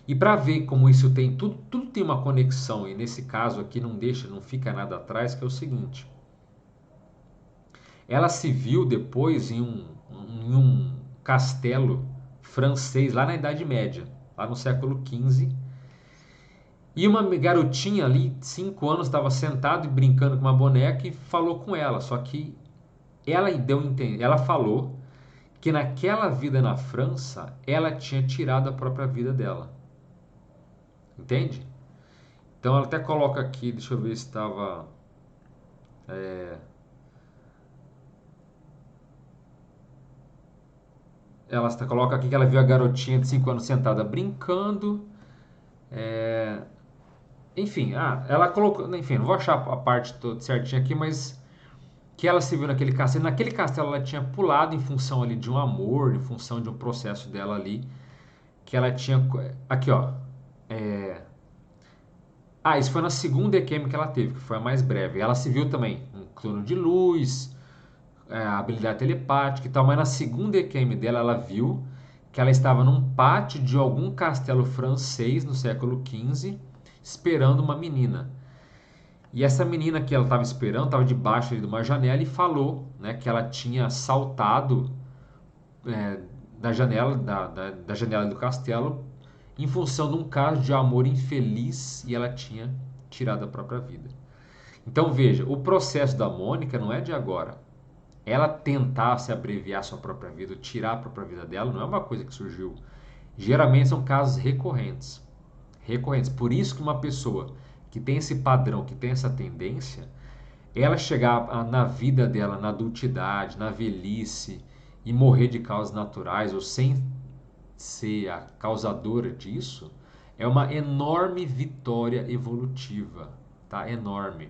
E para ver como isso tem tudo tem uma conexão e nesse caso aqui não deixa, não fica nada atrás, que é o seguinte: ela se viu depois em um castelo francês lá na Idade Média, lá no século XV, e uma garotinha ali, de 5 anos, estava sentada e brincando com uma boneca e falou com ela. Só que ela falou que naquela vida na França, ela tinha tirado a própria vida dela. Entende? Então ela até coloca aqui, deixa eu ver se estava. Ela coloca aqui que ela viu a garotinha de 5 anos sentada brincando. Enfim, ela colocou. Enfim, não vou achar a parte toda certinha aqui, mas que ela se viu naquele castelo. Naquele castelo ela tinha pulado em função ali de um amor, em função de um processo dela ali. Que ela tinha. Aqui, ó. É, isso foi na segunda EQM que ela teve, que foi a mais breve. Ela se viu também um clone de luz, a habilidade telepática e tal, mas na segunda EQM dela ela viu que ela estava num pátio de algum castelo francês no século XV, esperando uma menina. E essa menina que ela estava esperando estava debaixo ali de uma janela e falou, né, que ela tinha saltado é, da janela da janela do castelo em função de um caso de amor infeliz e ela tinha tirado a própria vida. Então veja, o processo da Mônica não é de agora. Ela tentar se abreviar sua própria vida, tirar a própria vida dela, não é uma coisa que surgiu. Geralmente são casos recorrentes. Recorrentes. Por isso que uma pessoa que tem esse padrão, que tem essa tendência, ela chegar na vida dela, na adultidade, na velhice e morrer de causas naturais ou sem ser a causadora disso, é uma enorme vitória evolutiva, tá? Enorme.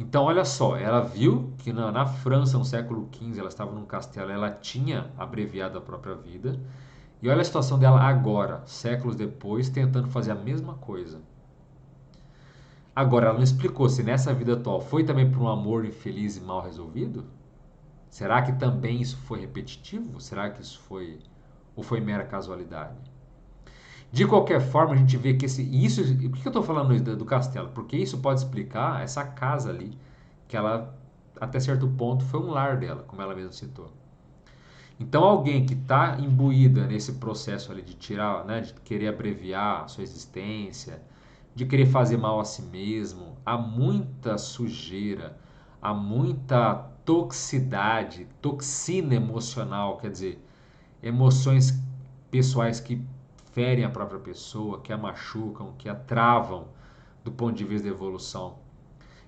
Então, olha só, ela viu que na França, no século XV, ela estava num castelo, ela tinha abreviado a própria vida. E olha a situação dela agora, séculos depois, tentando fazer a mesma coisa. Agora, ela não explicou se nessa vida atual foi também por um amor infeliz e mal resolvido? Será que também isso foi repetitivo? Será que isso foi ou foi mera casualidade? De qualquer forma, a gente vê que isso, por que eu estou falando isso do castelo? Porque isso pode explicar essa casa ali, que ela até certo ponto foi um lar dela, como ela mesma citou. Então, alguém que está imbuída nesse processo ali de tirar, né, de querer abreviar a sua existência, de querer fazer mal a si mesmo, há muita sujeira, há muita toxicidade, toxina emocional, quer dizer, emoções pessoais que ferem a própria pessoa, que a machucam, que a travam do ponto de vista da evolução.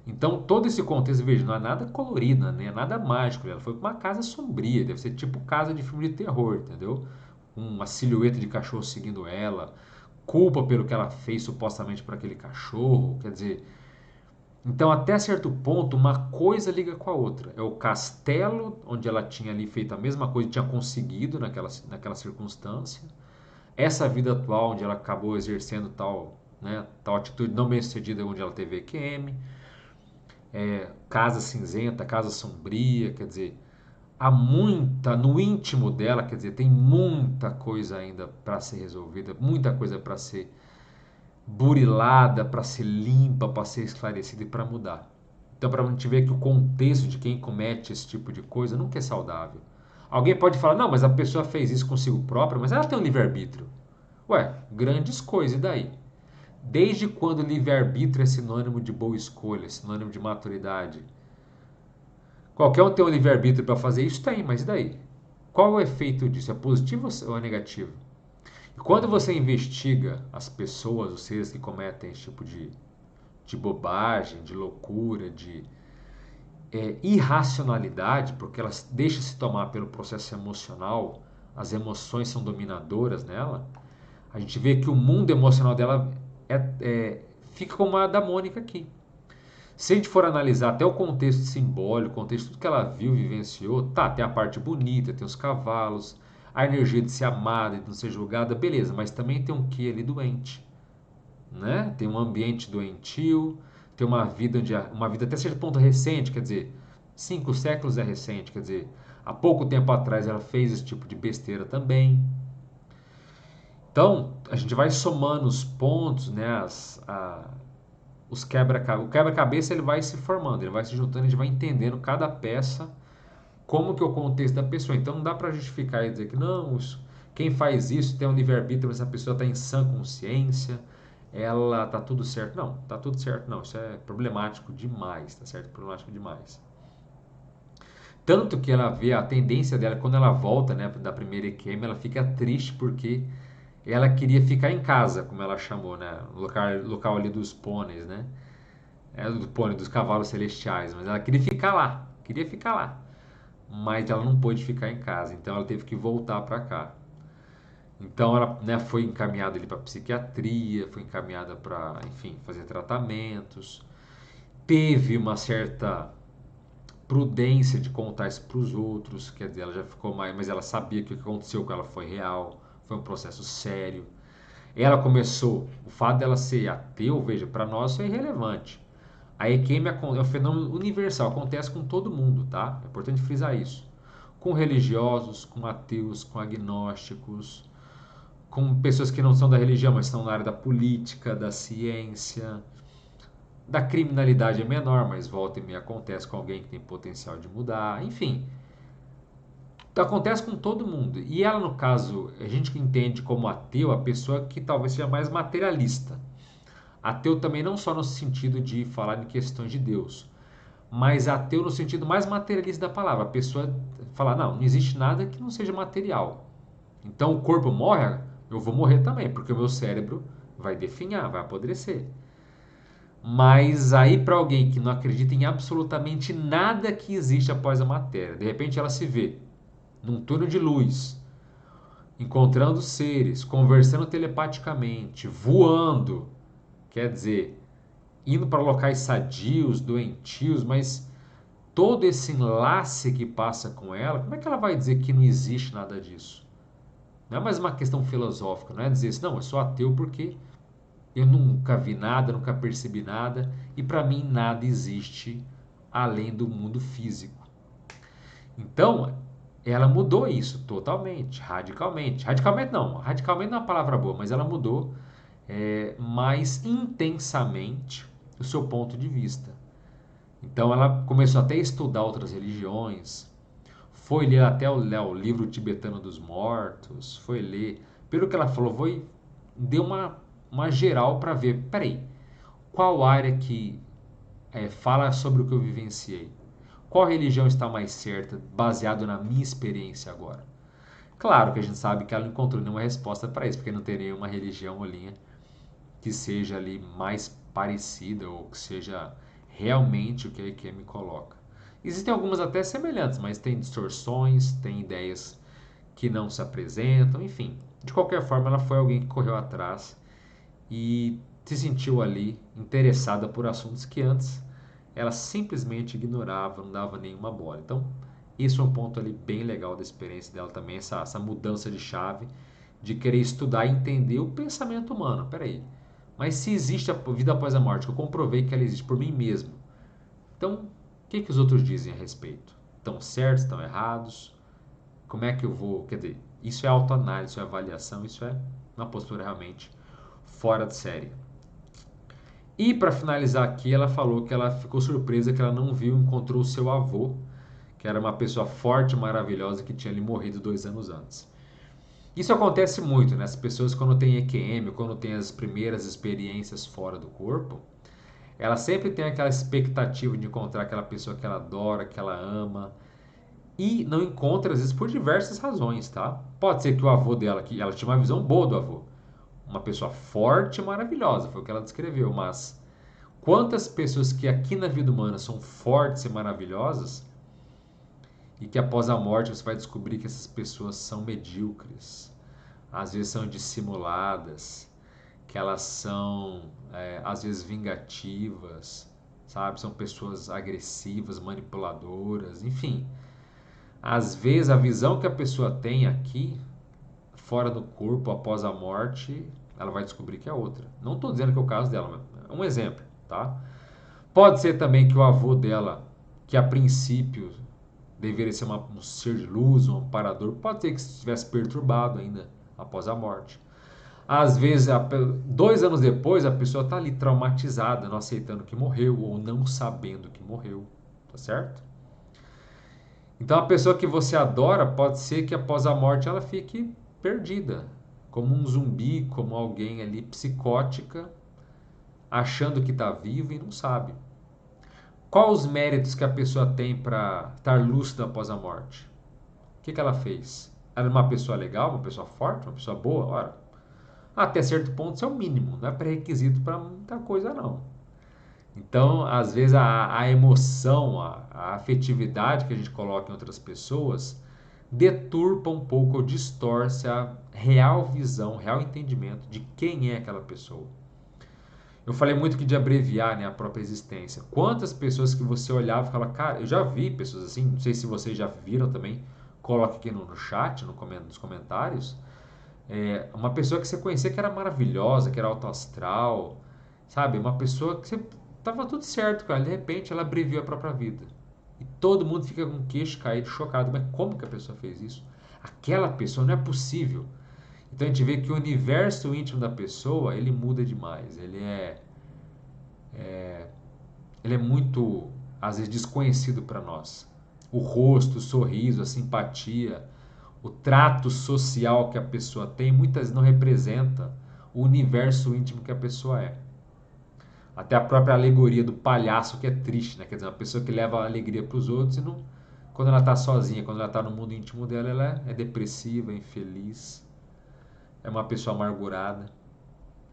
Então, todo esse contexto, veja, não é nada colorido, não é nada mágico. Ela foi para uma casa sombria, deve ser tipo casa de filme de terror, entendeu? Uma silhueta de cachorro seguindo ela, culpa pelo que ela fez supostamente para aquele cachorro, quer dizer. Então, até certo ponto, uma coisa liga com a outra. É o castelo, onde ela tinha ali feito a mesma coisa, tinha conseguido naquela circunstância. Essa vida atual, onde ela acabou exercendo tal atitude não bem sucedida, onde ela teve EQM, casa cinzenta, casa sombria, quer dizer, há muita no íntimo dela, quer dizer, tem muita coisa ainda para ser resolvida, muita coisa para ser burilada, para ser limpa, para ser esclarecida e para mudar. Então, para a gente ver que o contexto de quem comete esse tipo de coisa nunca é saudável. Alguém pode falar, não, mas a pessoa fez isso consigo própria, mas ela tem um livre-arbítrio. Ué, grandes coisas, e daí? Desde quando livre-arbítrio é sinônimo de boa escolha, sinônimo de maturidade? Qualquer um tem um livre-arbítrio para fazer isso? Tem, mas e daí? Qual é o efeito disso? É positivo ou é negativo? E quando você investiga as pessoas, os seres que cometem esse tipo de bobagem, de loucura, de irracionalidade, porque elas deixam se tomar pelo processo emocional, as emoções são dominadoras nela, a gente vê que o mundo emocional dela fica como a da Mônica aqui. Se a gente for analisar até o contexto simbólico, o contexto tudo que ela viu, vivenciou, tá, tem a parte bonita, tem os cavalos, a energia de ser amada, de não ser julgada, beleza, mas também tem um quê ali doente, né? Tem um ambiente doentio, tem uma vida até certo ponto recente, quer dizer, 5 séculos é recente, quer dizer, há pouco tempo atrás ela fez esse tipo de besteira também. Então, a gente vai somando os pontos, né, o quebra-cabeça ele vai se formando, ele vai se juntando, a gente vai entendendo cada peça, como que é o contexto da pessoa. Então não dá para justificar e dizer que não, quem faz isso tem um livre-arbítrio, essa pessoa está em sã consciência, ela tá tudo certo. Não, tá tudo certo não, isso é problemático demais, tá certo? Problemático demais. Tanto que ela vê a tendência dela, quando ela volta, né, da primeira EQM, ela fica triste porque ela queria ficar em casa, como ela chamou, né, local ali dos pôneis, né, do pônei, dos cavalos celestiais, mas ela queria ficar lá, mas ela não pôde ficar em casa, então ela teve que voltar para cá. Então ela, né, foi encaminhada para psiquiatria, foi encaminhada para, enfim, fazer tratamentos, teve uma certa prudência de contar isso para os outros, quer dizer, ela já ficou mais, mas ela sabia que o que aconteceu com ela foi real, foi um processo sério. Ela começou, o fato dela ser ateu, veja, para nós isso é irrelevante. A EQM é um fenômeno universal, acontece com todo mundo, tá? É importante frisar isso. Com religiosos, com ateus, com agnósticos, com pessoas que não são da religião, mas estão na área da política, da ciência, da criminalidade é menor, mas volta e meia acontece com alguém que tem potencial de mudar, enfim. Acontece com todo mundo. E ela, no caso, a gente entende como ateu a pessoa que talvez seja mais materialista. Ateu também não só no sentido de falar em questões de Deus, mas ateu no sentido mais materialista da palavra. A pessoa fala, não existe nada que não seja material. Então o corpo morre, eu vou morrer também, porque o meu cérebro vai definhar, vai apodrecer. Mas aí para alguém que não acredita em absolutamente nada que existe após a matéria, de repente ela se vê num túnel de luz, encontrando seres, conversando telepaticamente, voando, quer dizer, indo para locais sadios, doentios, mas todo esse enlace que passa com ela, como é que ela vai dizer que não existe nada disso? Não é mais uma questão filosófica, não é dizer assim, não, eu sou ateu porque eu nunca vi nada, nunca percebi nada e para mim nada existe além do mundo físico. Então, ela mudou isso totalmente, radicalmente. Radicalmente não, radicalmente não é uma palavra boa, mas ela mudou mais intensamente o seu ponto de vista. Então ela começou até a estudar outras religiões, foi ler até o livro tibetano dos mortos, foi ler. Pelo que ela falou, deu uma geral para ver, peraí, qual área que fala sobre o que eu vivenciei? Qual religião está mais certa, baseado na minha experiência agora? Claro que a gente sabe que ela não encontrou nenhuma resposta para isso, porque não tem nenhuma religião ou linha que seja ali mais parecida ou que seja realmente o que a IQM coloca. Existem algumas até semelhantes, mas tem distorções, tem ideias que não se apresentam, enfim. De qualquer forma, ela foi alguém que correu atrás e se sentiu ali interessada por assuntos que antes ela simplesmente ignorava, não dava nenhuma bola. Então, isso é um ponto ali bem legal da experiência dela também, essa mudança de chave, de querer estudar e entender o pensamento humano. Peraí, mas se existe a vida após a morte, que eu comprovei que ela existe por mim mesmo, então o que os outros dizem a respeito? Estão certos, estão errados? Como é que eu vou. Quer dizer, isso é autoanálise, isso é avaliação, isso é uma postura realmente fora de série. E para finalizar aqui, ela falou que ela ficou surpresa que ela não viu, encontrou o seu avô, que era uma pessoa forte, maravilhosa, que tinha ali morrido 2 anos antes. Isso acontece muito, né? As pessoas quando têm EQM, quando têm as primeiras experiências fora do corpo, ela sempre tem aquela expectativa de encontrar aquela pessoa que ela adora, que ela ama, e não encontra às vezes por diversas razões, tá? Pode ser que o avô dela, que ela tinha uma visão boa do avô, uma pessoa forte e maravilhosa, foi o que ela descreveu, mas quantas pessoas que aqui na vida humana são fortes e maravilhosas e que após a morte você vai descobrir que essas pessoas são medíocres, às vezes são dissimuladas, que elas são às vezes vingativas, sabe? São pessoas agressivas, manipuladoras, enfim. Às vezes a visão que a pessoa tem aqui, fora do corpo, após a morte, ela vai descobrir que é outra. Não estou dizendo que é o caso dela, mas é um exemplo, tá? Pode ser também que o avô dela, que a princípio deveria ser um ser de luz, um amparador, pode ser que estivesse perturbado ainda após a morte. Às vezes, 2 anos depois, a pessoa está ali traumatizada, não aceitando que morreu ou não sabendo que morreu, tá certo? Então, a pessoa que você adora pode ser que após a morte ela fique perdida, como um zumbi, como alguém ali psicótica, achando que está vivo e não sabe. Quais os méritos que a pessoa tem para estar lúcida após a morte? O que ela fez? Ela é uma pessoa legal, uma pessoa forte, uma pessoa boa? Ora, até certo ponto isso é o mínimo, não é pré-requisito para muita coisa não. Então, às vezes a emoção, a afetividade que a gente coloca em outras pessoas deturpa um pouco ou distorce a real visão, real entendimento de quem é aquela pessoa. Eu falei muito que de abreviar, né, a própria existência. Quantas pessoas que você olhava e falava, cara, eu já vi pessoas assim, não sei se vocês já viram também, coloque aqui no chat, nos comentários, uma pessoa que você conhecia que era maravilhosa, que era autoastral, sabe? Uma pessoa que você tava tudo certo com ela, de repente ela abreviou a própria vida. E todo mundo fica com o queixo caído, chocado. Mas como que a pessoa fez isso? Aquela pessoa não é possível. Então a gente vê que o universo íntimo da pessoa, ele muda demais. Ele é muito, às vezes, desconhecido para nós. O rosto, o sorriso, a simpatia, o trato social que a pessoa tem, muitas vezes não representa o universo íntimo que a pessoa é. Até a própria alegoria do palhaço que é triste, né? Quer dizer, uma pessoa que leva a alegria para os outros e não, quando ela está sozinha, quando ela está no mundo íntimo dela, ela é depressiva, infeliz, é uma pessoa amargurada.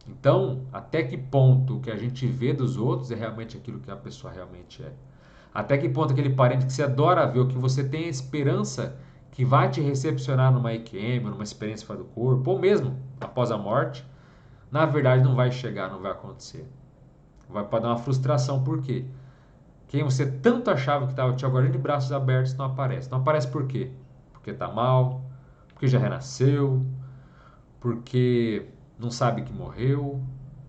Então, até que ponto o que a gente vê dos outros é realmente aquilo que a pessoa realmente é? Até que ponto aquele parente que você adora ver, o que você tem a esperança que vai te recepcionar numa IQM, numa experiência fora do corpo, ou mesmo após a morte, na verdade não vai chegar, não vai acontecer. Pode dar uma frustração, por quê? Quem você tanto achava que estava te aguardando de braços abertos não aparece. Não aparece por quê? Porque está mal, porque já renasceu, porque não sabe que morreu,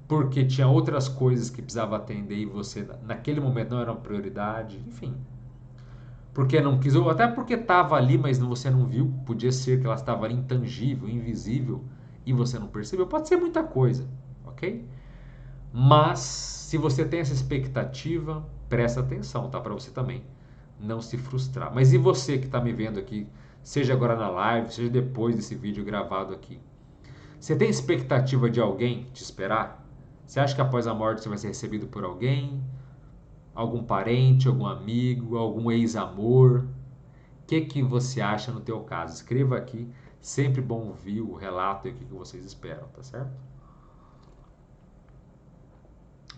porque tinha outras coisas que precisava atender e você naquele momento não era uma prioridade, enfim. Porque não quis, ou até porque estava ali, mas você não viu, podia ser que ela estava ali intangível, invisível, e você não percebeu, pode ser muita coisa, ok? Mas, se você tem essa expectativa, presta atenção, tá? Para você também não se frustrar. Mas e você que está me vendo aqui, seja agora na live, seja depois desse vídeo gravado aqui? Você tem expectativa de alguém te esperar? Você acha que após a morte você vai ser recebido por alguém? Algum parente, algum amigo, algum ex-amor? O que você acha no teu caso? Escreva aqui. Sempre bom ouvir o relato e o que vocês esperam, tá certo?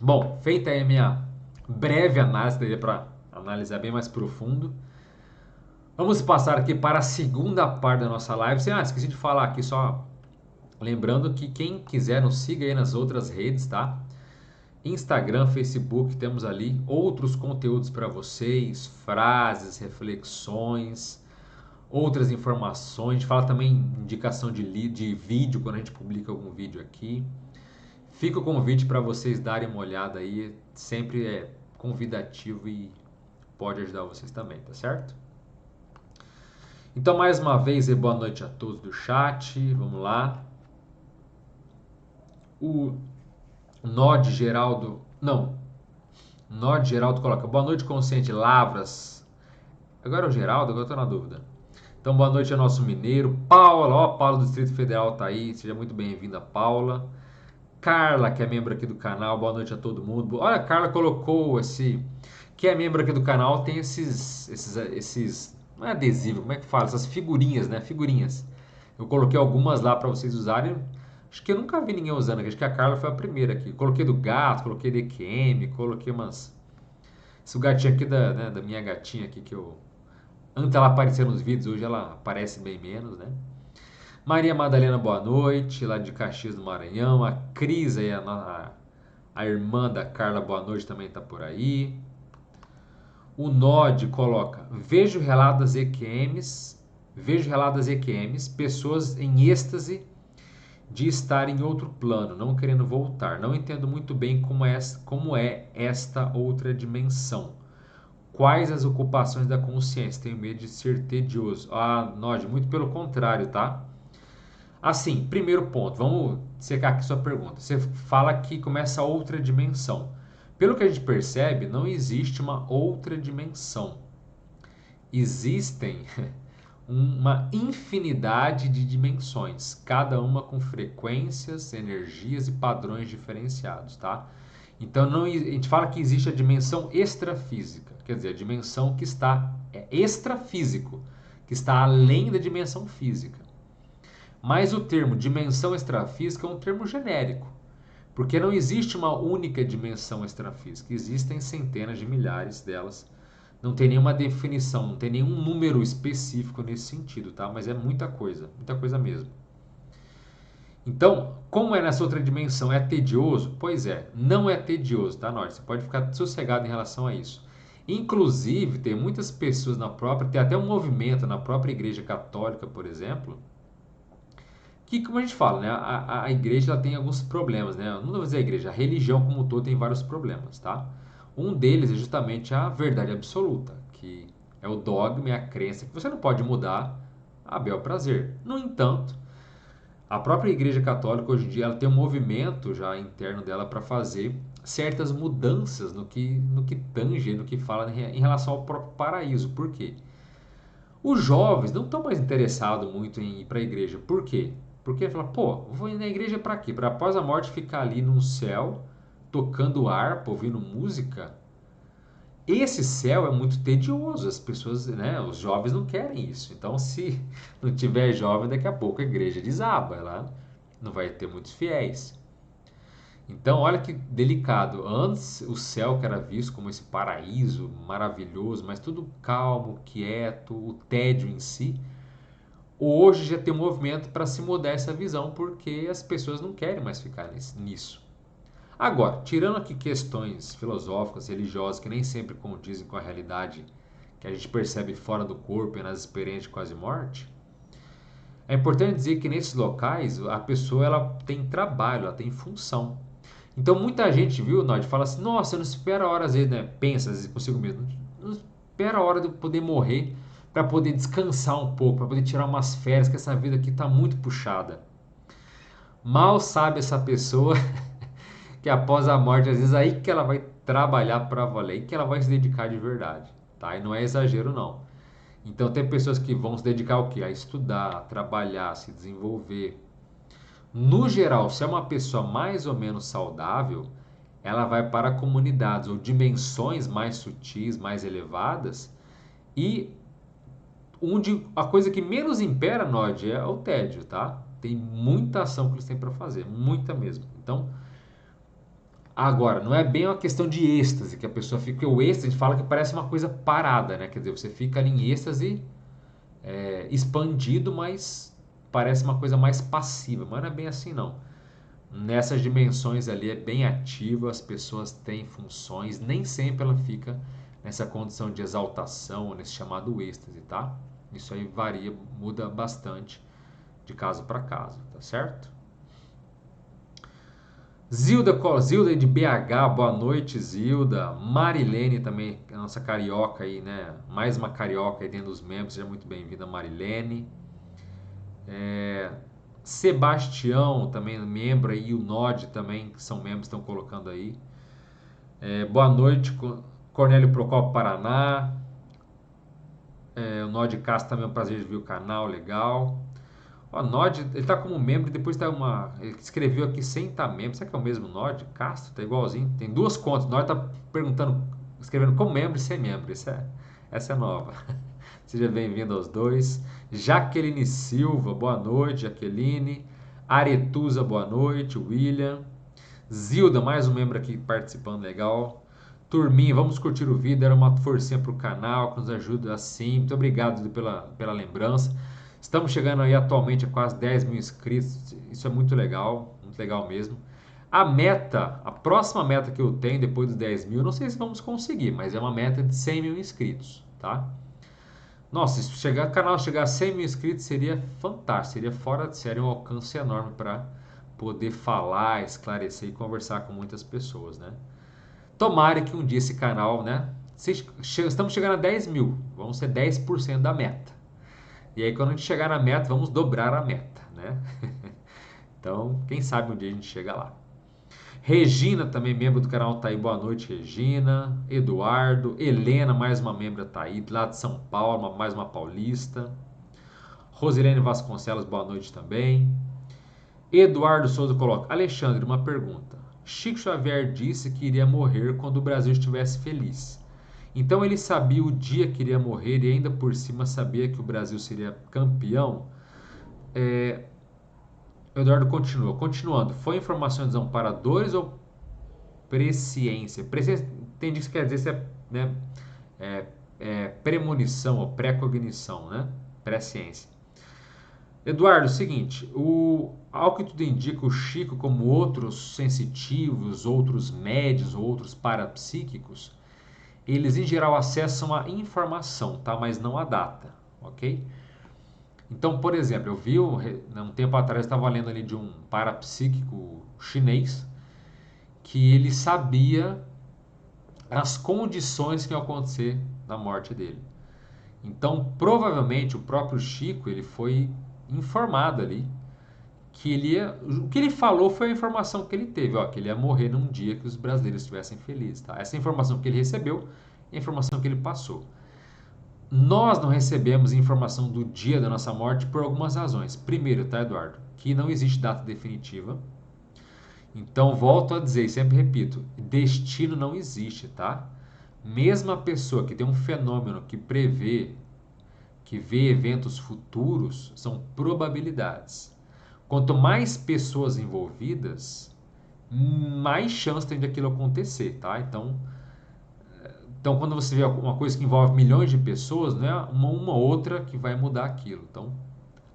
Bom, feita aí a minha breve análise, para analisar bem mais profundo, vamos passar aqui para a segunda parte da nossa live. Esqueci de falar aqui, só lembrando que quem quiser nos siga aí nas outras redes, tá? Instagram, Facebook, temos ali outros conteúdos para vocês, frases, reflexões, outras informações. A gente fala também indicação de vídeo quando a gente publica algum vídeo aqui. Fica o convite para vocês darem uma olhada aí, sempre é convidativo e pode ajudar vocês também, tá certo? Então, mais uma vez, boa noite a todos do chat, vamos lá. O Nod Geraldo, não, Nod Geraldo coloca, boa noite consciente, Lavras. Agora é o Geraldo, agora eu tô na dúvida. Então, boa noite ao nosso mineiro. Paula, ó, Paula do Distrito Federal tá aí, seja muito bem-vinda, Paula. Carla, que é membro aqui do canal, boa noite a todo mundo. Olha, a Carla colocou que é membro aqui do canal, tem esses, não é adesivo, como é que fala? Essas figurinhas, né? Figurinhas. Eu coloquei algumas lá para vocês usarem. Acho que eu nunca vi ninguém usando aqui, acho que a Carla foi a primeira aqui. Coloquei do gato, coloquei de EQM, coloquei umas. Esse gatinho aqui da minha gatinha aqui que eu. Antes ela aparecia nos vídeos, hoje ela aparece bem menos, né? Maria Madalena, boa noite, lá de Caxias do Maranhão. A Cris, aí, a irmã da Carla, boa noite, também está por aí. O Nod coloca, vejo relatos das EQMs, pessoas em êxtase de estar em outro plano, não querendo voltar. Não entendo muito bem como é esta outra dimensão. Quais as ocupações da consciência? Tenho medo de ser tedioso. Ah, Nod, muito pelo contrário, tá? Assim, primeiro ponto, vamos secar aqui sua pergunta. Você fala que começa outra dimensão. Pelo que a gente percebe, não existe uma outra dimensão. Existem uma infinidade de dimensões, cada uma com frequências, energias e padrões diferenciados, tá? Então a gente fala que existe a dimensão extrafísica, quer dizer, a dimensão que está extrafísico, que está além da dimensão física. Mas o termo dimensão extrafísica é um termo genérico, porque não existe uma única dimensão extrafísica, existem centenas de milhares delas. Não tem nenhuma definição, não tem nenhum número específico nesse sentido, tá? Mas é muita coisa mesmo. Então, como é nessa outra dimensão? É tedioso? Pois é, não é tedioso, tá, Norte? Você pode ficar sossegado em relação a isso. Inclusive, tem muitas pessoas tem até um movimento na própria Igreja Católica, por exemplo, que, como a gente fala, né, a igreja ela tem alguns problemas, né? Não vou dizer a igreja, a religião como um todo tem vários problemas, tá? Um deles é justamente a verdade absoluta, que é o dogma e a crença que você não pode mudar a bel prazer. No entanto, a própria Igreja Católica hoje em dia ela tem um movimento já interno dela para fazer certas mudanças no que tange, no que fala em relação ao próprio paraíso. Por quê? Os jovens não estão mais interessados muito em ir para a igreja. Por quê? Porque ele fala, pô, vou ir na igreja para quê? Para após a morte ficar ali no céu, tocando harpa, ouvindo música? Esse céu é muito tedioso, as pessoas, né, os jovens não querem isso. Então, se não tiver jovem, daqui a pouco a igreja desaba, ela não vai ter muitos fiéis. Então, olha que delicado. Antes, o céu que era visto como esse paraíso maravilhoso, mas tudo calmo, quieto, o tédio em si. Hoje já tem um movimento para se mudar essa visão, porque as pessoas não querem mais ficar nisso. Agora, tirando aqui questões filosóficas, religiosas, que nem sempre condizem com a realidade que a gente percebe fora do corpo e nas experiências de quase morte, é importante dizer que nesses locais a pessoa ela tem trabalho, ela tem função. Então muita gente, viu, Nod, fala assim, nossa, eu não espero a hora, às vezes, né? Pensa às vezes, consigo mesmo, não espera a hora de eu poder morrer para poder descansar um pouco, para poder tirar umas férias, que essa vida aqui está muito puxada. Mal sabe essa pessoa que após a morte, às vezes aí que ela vai trabalhar para valer, e que ela vai se dedicar de verdade, tá? E não é exagero não. Então tem pessoas que vão se dedicar ao quê? A estudar, a trabalhar, a se desenvolver. No geral, se é uma pessoa mais ou menos saudável, ela vai para comunidades ou dimensões mais sutis, mais elevadas, e onde a coisa que menos impera, Nod, é o tédio, tá? Tem muita ação que eles têm para fazer, muita mesmo. Então, agora, não é bem uma questão de êxtase, que a pessoa fica. Porque o êxtase, a gente fala que parece uma coisa parada, né? Quer dizer, você fica ali em êxtase expandido, mas parece uma coisa mais passiva. Mas não é bem assim, não. Nessas dimensões ali é bem ativo, as pessoas têm funções, nem sempre ela fica nessa condição de exaltação, nesse chamado êxtase, tá? Isso aí varia, muda bastante de caso para caso, tá certo? Zilda de BH, boa noite, Zilda. Marilene também, a nossa carioca aí, né? Mais uma carioca aí dentro dos membros, seja muito bem-vinda, Marilene. Sebastião, também membro aí, e o Nod também, que são membros, estão colocando aí. Boa noite, Cornélio Procopio, Paraná. O Nod Castro também é um prazer de ver o canal, legal. O Nod, ele tá como membro e depois tá uma. Ele escreveu aqui sem estar membro. Será que é o mesmo Nod? Castro, tá igualzinho. Tem duas contas. O Nod tá perguntando, escrevendo como membro e sem membro. Essa é nova. Seja bem-vindo aos dois. Jaqueline Silva, boa noite, Jaqueline. Aretusa, boa noite. William. Zilda, mais um membro aqui participando, legal. Turminha, vamos curtir o vídeo, dar uma forcinha pro canal, que nos ajuda assim. Muito obrigado pela lembrança. Estamos chegando aí atualmente a quase 10 mil inscritos. Isso é muito legal mesmo. A próxima meta que eu tenho depois dos 10 mil, não sei se vamos conseguir, mas é uma meta de 100 mil inscritos, tá? Nossa, se o canal chegar a 100 mil inscritos seria fantástico, seria fora de série, um alcance enorme para poder falar, esclarecer e conversar com muitas pessoas, né? Tomara que um dia esse canal, né? Estamos chegando a 10 mil, vamos ser 10% da meta. E aí quando a gente chegar na meta, vamos dobrar a meta, né? Então, quem sabe um dia a gente chega lá. Regina, também membro do canal, tá aí. Boa noite, Regina. Eduardo. Helena, mais uma membra, tá aí. Lá de São Paulo, mais uma paulista. Rosilene Vasconcelos, boa noite também. Eduardo Souza coloca: Alexandre, uma pergunta. Chico Xavier disse que iria morrer quando o Brasil estivesse feliz. Então ele sabia o dia que iria morrer e ainda por cima sabia que o Brasil seria campeão? Eduardo continua. Continuando, foi informação dos amparadores ou presciência? Presciência, entendi que isso quer dizer se é, né, premonição ou pré-cognição, né? Presciência. Eduardo, seguinte, ao que tudo indica, o Chico, como outros sensitivos, outros médios, outros parapsíquicos, eles em geral acessam a informação, tá? Mas não a data, ok? Então, por exemplo, eu vi um tempo atrás, estava lendo ali de um parapsíquico chinês que ele sabia as condições que iam acontecer na morte dele. Então, provavelmente, o próprio Chico ele foi informado ali que o que ele falou foi a informação que ele teve, ó, que ele ia morrer num dia que os brasileiros estivessem felizes, tá? Essa é a informação que ele recebeu e a informação que ele passou. Nós não recebemos informação do dia da nossa morte por algumas razões. Primeiro, tá, Eduardo? Que não existe data definitiva. Então, volto a dizer e sempre repito, destino não existe, tá? Mesmo a pessoa que tem um fenômeno que prevê, que vê eventos futuros, são probabilidades. Quanto mais pessoas envolvidas, mais chance tem de aquilo acontecer, tá? Então, quando você vê uma coisa que envolve milhões de pessoas, não é uma outra que vai mudar aquilo. Então,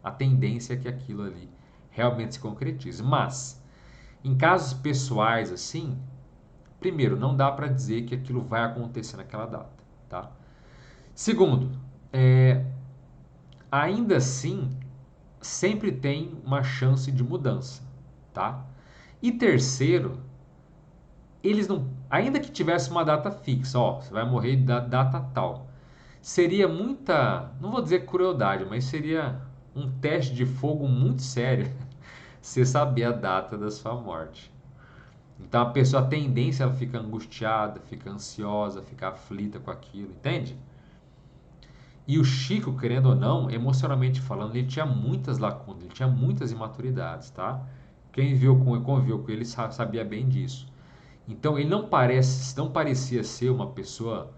a tendência é que aquilo ali realmente se concretize. Mas, Em casos pessoais assim, primeiro, não dá para dizer que aquilo vai acontecer naquela data, tá? Segundo, ainda assim, sempre tem uma chance de mudança, tá? E terceiro, eles não, ainda que tivesse uma data fixa, ó, você vai morrer da data tal, seria muita, não vou dizer crueldade, mas seria um teste de fogo muito sério você saber a data da sua morte. Então a pessoa, a tendência, ela fica angustiada, fica ansiosa, fica aflita com aquilo, entende? E o Chico, querendo ou não, emocionalmente falando, ele tinha muitas lacunas, ele tinha muitas imaturidades, tá? Quem conviveu com ele sabia bem disso. Então ele não parecia ser uma pessoa,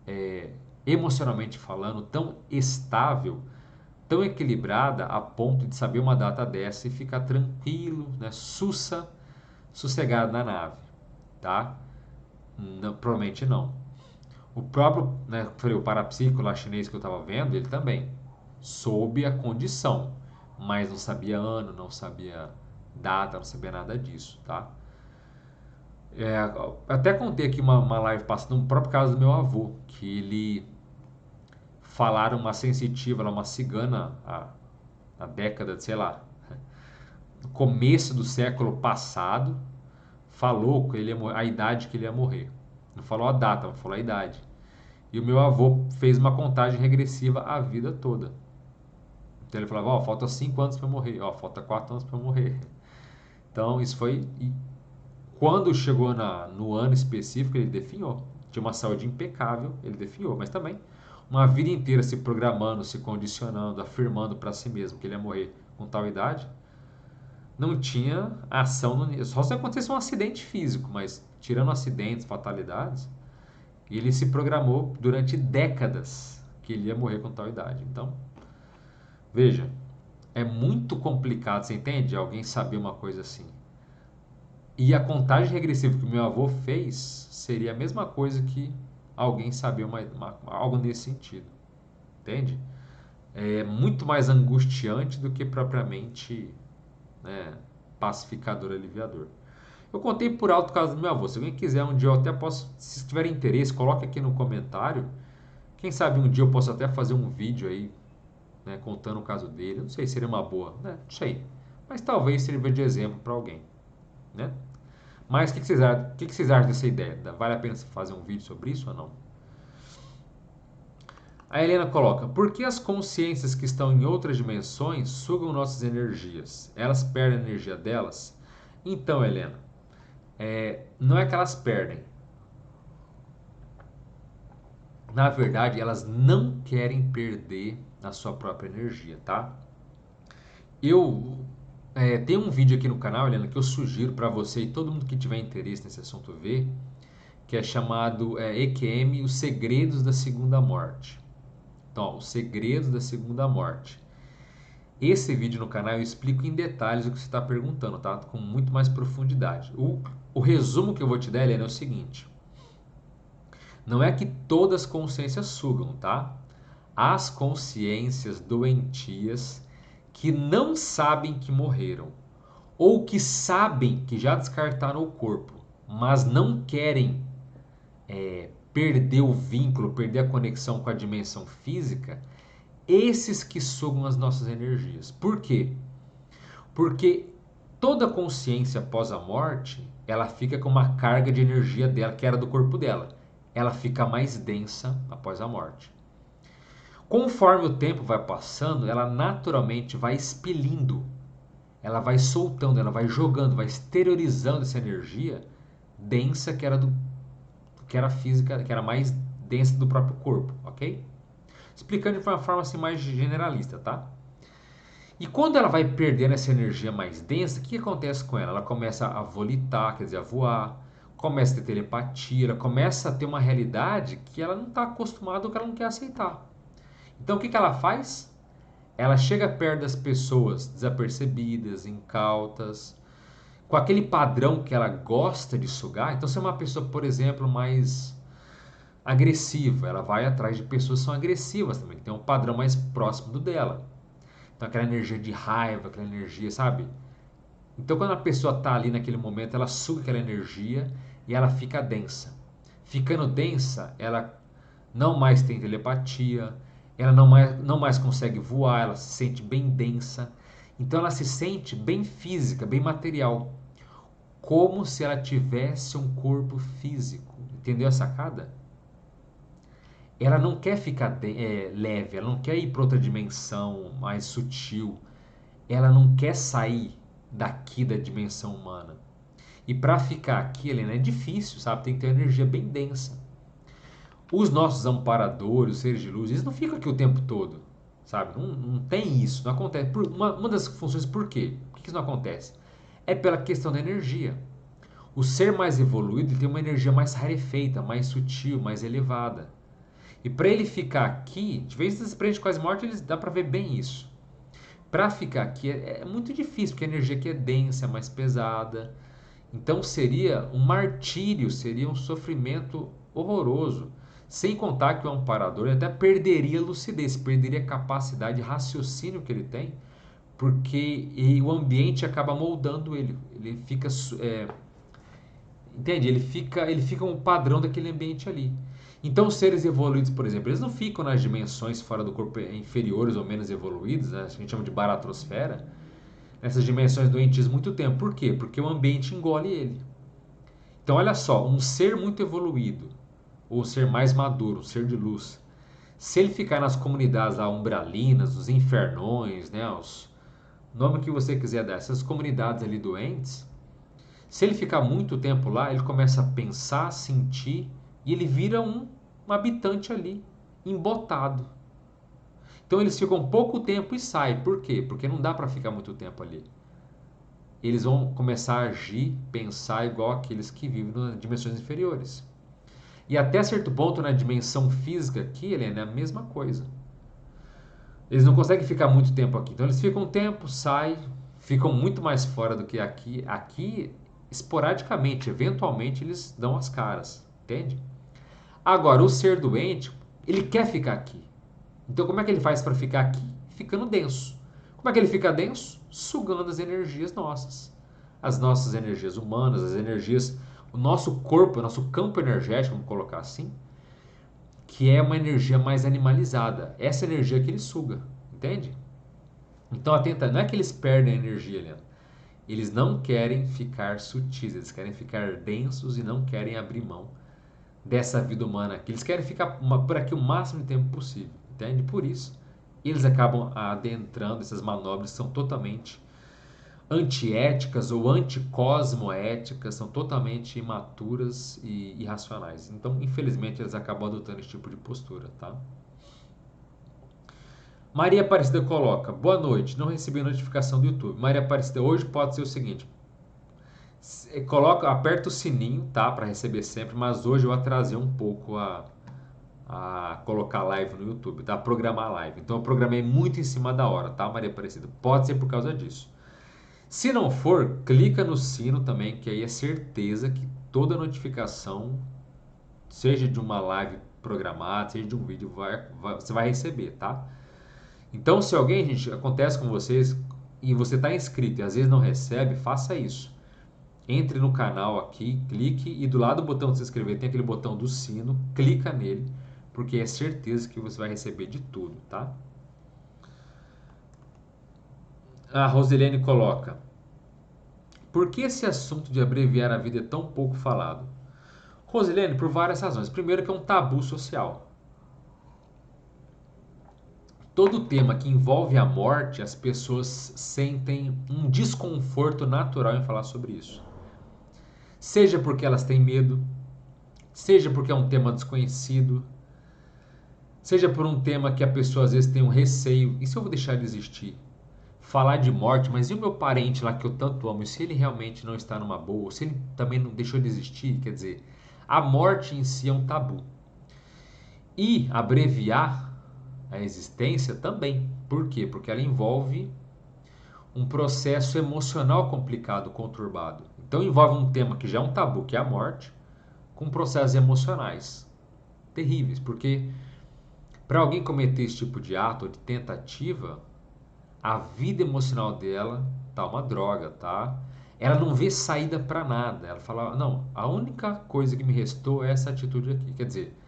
é, emocionalmente falando, tão estável, tão equilibrada a ponto de saber uma data dessa e ficar tranquilo, né, sossegado na nave, tá? Não, provavelmente não. O próprio, né, falei, o parapsíquico lá chinês que eu estava vendo, ele também soube a condição, mas não sabia ano, não sabia data, não sabia nada disso, tá? É, até contei aqui uma live passada, no próprio caso do meu avô, que ele falaram uma sensitiva, uma cigana, a década de, sei lá, no começo do século passado, falou que ele a idade que ele ia morrer. Não falou a data, mas falou a idade. E o meu avô fez uma contagem regressiva a vida toda. Então ele falava, ó, falta 5 anos para eu morrer, ó, falta 4 anos para eu morrer. Então isso foi. E quando chegou no ano específico, ele definhou. Tinha uma saúde impecável, ele definhou, mas também uma vida inteira se programando, se condicionando, afirmando para si mesmo que ele ia morrer com tal idade, não tinha ação no. Só se acontecesse um acidente físico, mas tirando acidentes, fatalidades, ele se programou durante décadas que ele ia morrer com tal idade. Então, veja, é muito complicado, você entende? Alguém saber uma coisa assim. E a contagem regressiva que o meu avô fez seria a mesma coisa que alguém saber algo nesse sentido. Entende? É muito mais angustiante do que propriamente, né, pacificador, aliviador. Eu contei por alto o caso do meu avô. Se alguém quiser, um dia eu até posso, se tiver interesse, coloque aqui no comentário. Quem sabe um dia eu posso até fazer um vídeo aí, né, contando o caso dele. Eu não sei se seria uma boa, né? Não sei. Mas talvez sirva de exemplo para alguém, né? Mas o que vocês acham dessa ideia? Vale a pena fazer um vídeo sobre isso ou não? A Helena coloca: por que as consciências que estão em outras dimensões sugam nossas energias? Elas perdem a energia delas? Então, Helena, não é que elas perdem. Na verdade, elas não querem perder a sua própria energia, tá? Eu tenho um vídeo aqui no canal, Helena, que eu sugiro para você e todo mundo que tiver interesse nesse assunto ver, que é chamado EQM, Os Segredos da Segunda Morte. Então, ó, Os Segredos da Segunda Morte. Esse vídeo no canal eu explico em detalhes o que você está perguntando, tá? Com muito mais profundidade. O resumo que eu vou te dar, Helena, é o seguinte. Não é que todas as consciências sugam, tá? As consciências doentias que não sabem que morreram, ou que sabem que já descartaram o corpo, mas não querem perder o vínculo, perder a conexão com a dimensão física, esses que sugam as nossas energias. Por quê? Porque toda consciência após a morte, ela fica com uma carga de energia dela, que era do corpo dela. Ela fica mais densa após a morte. Conforme o tempo vai passando, ela naturalmente vai expelindo, ela vai soltando, ela vai jogando, vai exteriorizando essa energia densa que era física, que era mais densa do próprio corpo, ok? Explicando de uma forma assim mais generalista, tá? E quando ela vai perdendo essa energia mais densa, o que acontece com ela? Ela começa a volitar, quer dizer, a voar, começa a ter telepatia, ela começa a ter uma realidade que ela não está acostumada ou que ela não quer aceitar. Então o que ela faz? Ela chega perto das pessoas desapercebidas, incautas, com aquele padrão que ela gosta de sugar. Então, se é uma pessoa, por exemplo, mais agressiva, ela vai atrás de pessoas que são agressivas também, que tem um padrão mais próximo do dela. Então, aquela energia de raiva, aquela energia, sabe? Então, quando a pessoa está ali naquele momento, ela suga aquela energia e ela fica densa. Ficando densa, ela não mais tem telepatia, ela não mais consegue voar, ela se sente bem densa. Então, ela se sente bem física, bem material, como se ela tivesse um corpo físico. Entendeu a sacada? Ela não quer ficar leve, ela não quer ir para outra dimensão mais sutil, ela não quer sair daqui da dimensão humana. E para ficar aqui, Helena, é difícil, sabe? Tem que ter uma energia bem densa. Os nossos amparadores, os seres de luz, eles não ficam aqui o tempo todo, sabe? Não tem isso, não acontece. Uma das funções, por quê? Por que isso não acontece? É pela questão da energia. O ser mais evoluído ele tem uma energia mais rarefeita, mais sutil, mais elevada. E para ele ficar aqui, de vez em quando prende quase morte, eles dá para ver bem isso. Para ficar aqui é muito difícil, porque a energia aqui é densa, é mais pesada. Então seria um martírio, seria um sofrimento horroroso. Sem contar que o amparador até perderia lucidez, perderia capacidade de raciocínio que ele tem, porque o ambiente acaba moldando ele. Ele fica, entende? Ele fica um padrão daquele ambiente ali. Então, os seres evoluídos, por exemplo, eles não ficam nas dimensões fora do corpo inferiores ou menos evoluídos, né? A gente chama de baratrosfera, nessas dimensões doentias muito tempo. Por quê? Porque o ambiente engole ele. Então, olha só, um ser muito evoluído, ou um ser mais maduro, um ser de luz, se ele ficar nas comunidades lá umbralinas, os infernões, né, os nome que você quiser dar, essas comunidades ali doentes, se ele ficar muito tempo lá, ele começa a pensar, sentir, e ele vira um habitante ali, embotado. Então eles ficam pouco tempo e saem. Por quê? Porque não dá para ficar muito tempo ali. Eles vão começar a agir, pensar igual aqueles que vivem nas dimensões inferiores. E até certo ponto, na dimensão física aqui, Helena, é a mesma coisa. Eles não conseguem ficar muito tempo aqui. Então eles ficam um tempo, saem, ficam muito mais fora do que aqui. Aqui, esporadicamente, eventualmente, eles dão as caras. Entende? Agora, o ser doente, ele quer ficar aqui. Então, como é que ele faz para ficar aqui? Ficando denso. Como é que ele fica denso? Sugando as energias nossas. As nossas energias humanas, as energias, o nosso corpo, o nosso campo energético, vamos colocar assim, que é uma energia mais animalizada. Essa energia que ele suga, entende? Então, atenta, não é que eles perdem a energia, Leandro. Eles não querem ficar sutis, eles querem ficar densos e não querem abrir mão dessa vida humana aqui. Eles querem ficar por aqui o máximo de tempo possível, entende? Por isso, eles acabam adentrando essas manobras que são totalmente antiéticas ou anticosmoéticas, são totalmente imaturas e irracionais. Então, infelizmente, eles acabam adotando esse tipo de postura, tá? Maria Aparecida coloca: boa noite, não recebi notificação do YouTube. Maria Aparecida, hoje pode ser o seguinte: aperta o sininho, tá, para receber sempre, mas hoje eu atrasei um pouco a colocar live no YouTube, tá? Programar live. Então eu programei muito em cima da hora, tá, Maria Aparecida? Pode ser por causa disso. Se não for, clica no sino também, que aí é certeza que toda notificação, seja de uma live programada, seja de um vídeo, você vai receber, tá? Então, se alguém, gente, acontece com vocês e você está inscrito e às vezes não recebe, faça isso. Entre no canal aqui, clique e do lado do botão de se inscrever tem aquele botão do sino, clica nele, porque é certeza que você vai receber de tudo, tá? A Rosilene coloca: por que esse assunto de abreviar a vida é tão pouco falado? Rosilene, por várias razões. Primeiro que é um tabu social. Todo tema que envolve a morte, as pessoas sentem um desconforto natural em falar sobre isso. Seja porque elas têm medo, seja porque é um tema desconhecido, seja por um tema que a pessoa às vezes tem um receio. E se eu vou deixar de existir? Falar de morte, mas e o meu parente lá que eu tanto amo? E se ele realmente não está numa boa? Se ele também não deixou de existir? Quer dizer, a morte em si é um tabu. E abreviar a existência também. Por quê? Porque ela envolve um processo emocional complicado, conturbado. Então envolve um tema que já é um tabu, que é a morte, com processos emocionais terríveis, porque para alguém cometer esse tipo de ato ou de tentativa, a vida emocional dela tá uma droga, tá? Ela não vê saída para nada. Ela fala, não, a única coisa que me restou é essa atitude aqui. Quer dizer,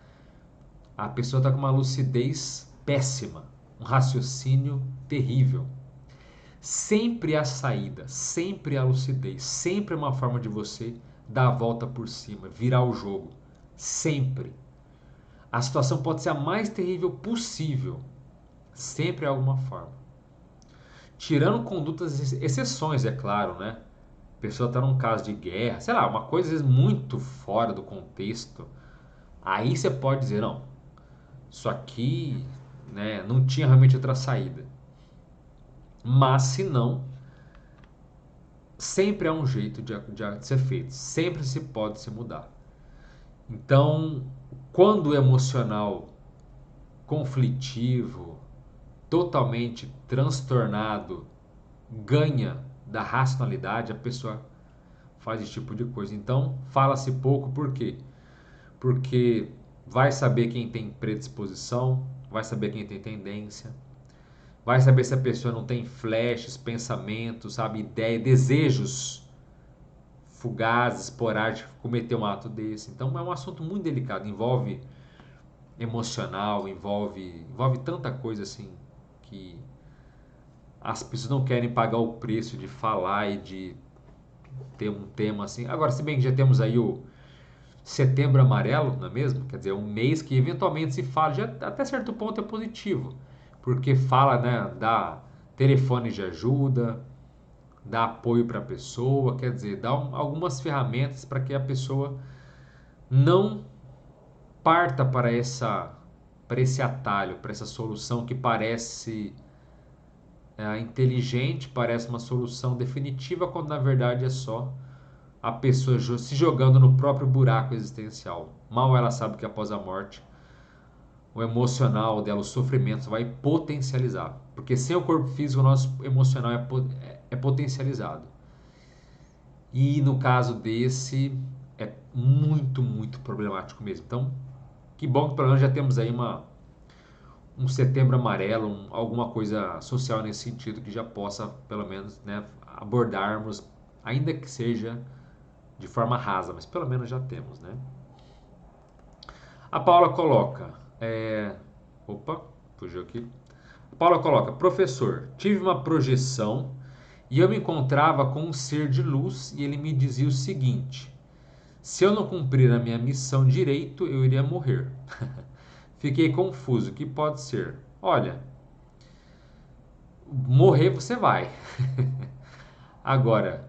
a pessoa está com uma lucidez péssima, um raciocínio terrível. Sempre há saída, sempre há lucidez, sempre é uma forma de você dar a volta por cima, virar o jogo. Sempre. A situação pode ser a mais terrível possível. Sempre há alguma forma. Tirando condutas, exceções, é claro, né? A pessoa está num caso de guerra, sei lá, uma coisa às vezes muito fora do contexto. Aí você pode dizer, não, isso aqui, né, não tinha realmente outra saída. Mas se não, sempre há um jeito de ser feito, sempre se pode se mudar. Então, quando o emocional conflitivo, totalmente transtornado, ganha da racionalidade, a pessoa faz esse tipo de coisa. Então, fala-se pouco, por quê? Porque vai saber quem tem predisposição, vai saber quem tem tendência, vai saber se a pessoa não tem flashes, pensamentos, sabe, ideias, desejos fugazes, esporádicos, cometer um ato desse. Então é um assunto muito delicado, envolve emocional, envolve tanta coisa assim que as pessoas não querem pagar o preço de falar e de ter um tema assim. Agora, se bem que já temos aí o Setembro Amarelo, não é mesmo? Quer dizer, um mês que eventualmente se fala, já até certo ponto é positivo, porque fala, né, dá telefone de ajuda, dá apoio para a pessoa, quer dizer, dá algumas ferramentas para que a pessoa não parta para esse atalho, para essa solução que parece inteligente, parece uma solução definitiva, quando na verdade é só a pessoa se jogando no próprio buraco existencial. Mal ela sabe que após a morte, o emocional dela, o sofrimento vai potencializar. Porque sem o corpo físico, o nosso emocional é potencializado. E no caso desse, é muito, muito problemático mesmo. Então, que bom que pelo menos já temos aí um setembro amarelo, alguma coisa social nesse sentido que já possa, pelo menos, né, abordarmos, ainda que seja de forma rasa, mas pelo menos já temos, né? A Paula coloca, opa, fugiu aqui. A Paula coloca, professor, tive uma projeção e eu me encontrava com um ser de luz e ele me dizia o seguinte: se eu não cumprir a minha missão direito, eu iria morrer. Fiquei confuso, o que pode ser? Olha, morrer você vai. Agora,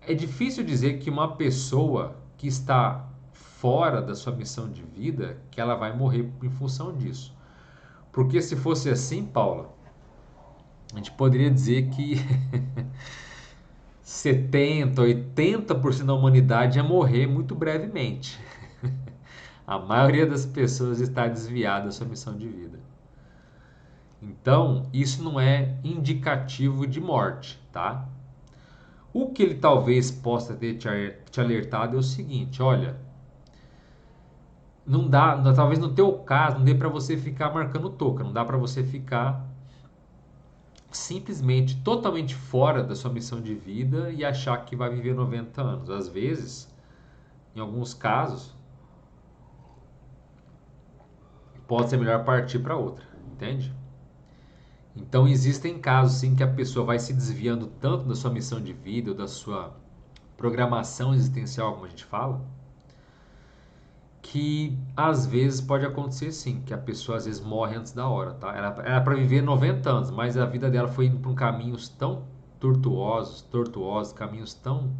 é difícil dizer que uma pessoa que está fora da sua missão de vida, que ela vai morrer em função disso. Porque se fosse assim, Paula, a gente poderia dizer que 70, 80% da humanidade ia morrer muito brevemente. A maioria das pessoas está desviada da sua missão de vida. Então, isso não é indicativo de morte, tá? O que ele talvez possa ter te alertado é o seguinte, olha, não dá, talvez no teu caso, não dê para você ficar marcando toca, não dá para você ficar simplesmente totalmente fora da sua missão de vida e achar que vai viver 90 anos. Às vezes, em alguns casos, pode ser melhor partir para outra, entende? Então existem casos sim que a pessoa vai se desviando tanto da sua missão de vida ou da sua programação existencial, como a gente fala, que às vezes pode acontecer sim, que a pessoa às vezes morre antes da hora, tá? Era para viver 90 anos, mas a vida dela foi indo por caminhos tão tortuosos, caminhos tão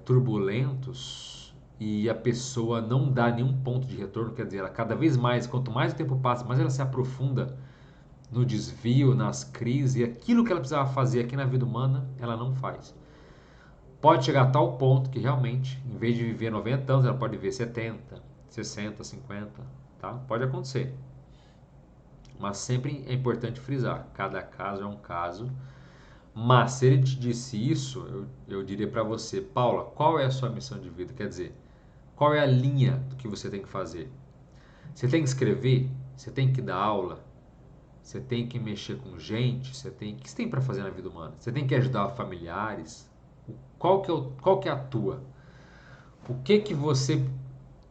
turbulentos, e a pessoa não dá nenhum ponto de retorno, quer dizer, ela cada vez mais, quanto mais o tempo passa, mais ela se aprofunda no desvio, nas crises, e aquilo que ela precisava fazer aqui na vida humana, ela não faz. Pode chegar a tal ponto que realmente, em vez de viver 90 anos, ela pode viver 70, 60, 50, tá? Pode acontecer. Mas sempre é importante frisar, cada caso é um caso. Mas se ele te disse isso, eu diria para você, Paula, qual é a sua missão de vida? Quer dizer, qual é a linha do que você tem que fazer? Você tem que escrever? Você tem que dar aula? você tem que mexer com gente, o que você tem para fazer na vida humana? Você tem que ajudar familiares. Qual que é a tua? O que você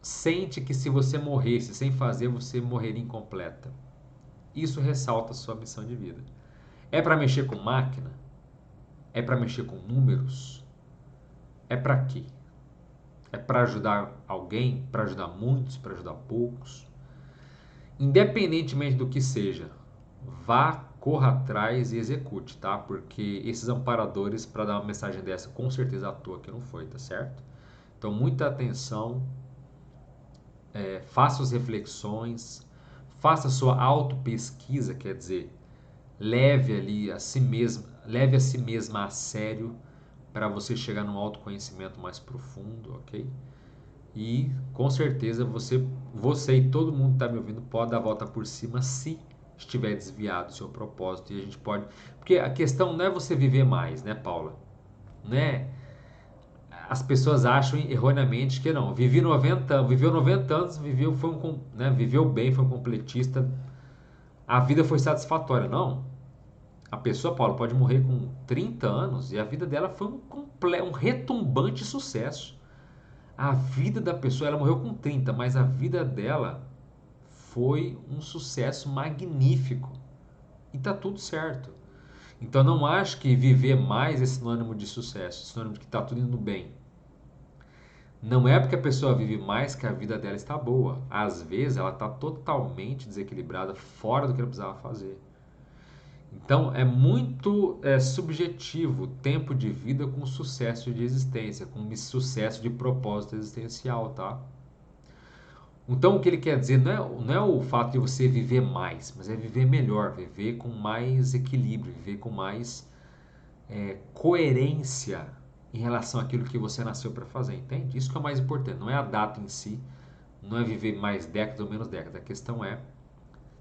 sente que se você morresse sem fazer, você morreria incompleta? Isso ressalta a sua missão de vida. É para mexer com máquina? É para mexer com números? É para quê? É para ajudar alguém? Para ajudar muitos? Para ajudar poucos? Independentemente do que seja, vá, corra atrás e execute, tá? Porque esses amparadores, para dar uma mensagem dessa, com certeza à toa que não foi, tá certo? Então, muita atenção, faça as reflexões, faça a sua autopesquisa, quer dizer, leve a si mesma a sério para você chegar num autoconhecimento mais profundo, ok? E com certeza você e todo mundo que está me ouvindo pode dar a volta por cima se estiver desviado do seu propósito. E a gente pode. Porque a questão não é você viver mais, né, Paula? Né? As pessoas acham erroneamente que não. Viveu 90 anos, viveu bem, foi um completista. A vida foi satisfatória. Não. A pessoa, Paulo, pode morrer com 30 anos e a vida dela foi um retumbante sucesso. A vida da pessoa, ela morreu com 30, mas a vida dela foi um sucesso magnífico. E tá tudo certo. Então não acho que viver mais é sinônimo de sucesso, sinônimo de que tá tudo indo bem. Não é porque a pessoa vive mais que a vida dela está boa. Às vezes ela está totalmente desequilibrada, fora do que ela precisava fazer. Então é muito subjetivo o tempo de vida com sucesso de existência, com sucesso de propósito existencial, tá? Então o que ele quer dizer não é o fato de você viver mais, mas é viver melhor, viver com mais equilíbrio, viver com mais coerência em relação àquilo que você nasceu para fazer, entende? Isso que é o mais importante, não é a data em si, não é viver mais décadas ou menos décadas, a questão é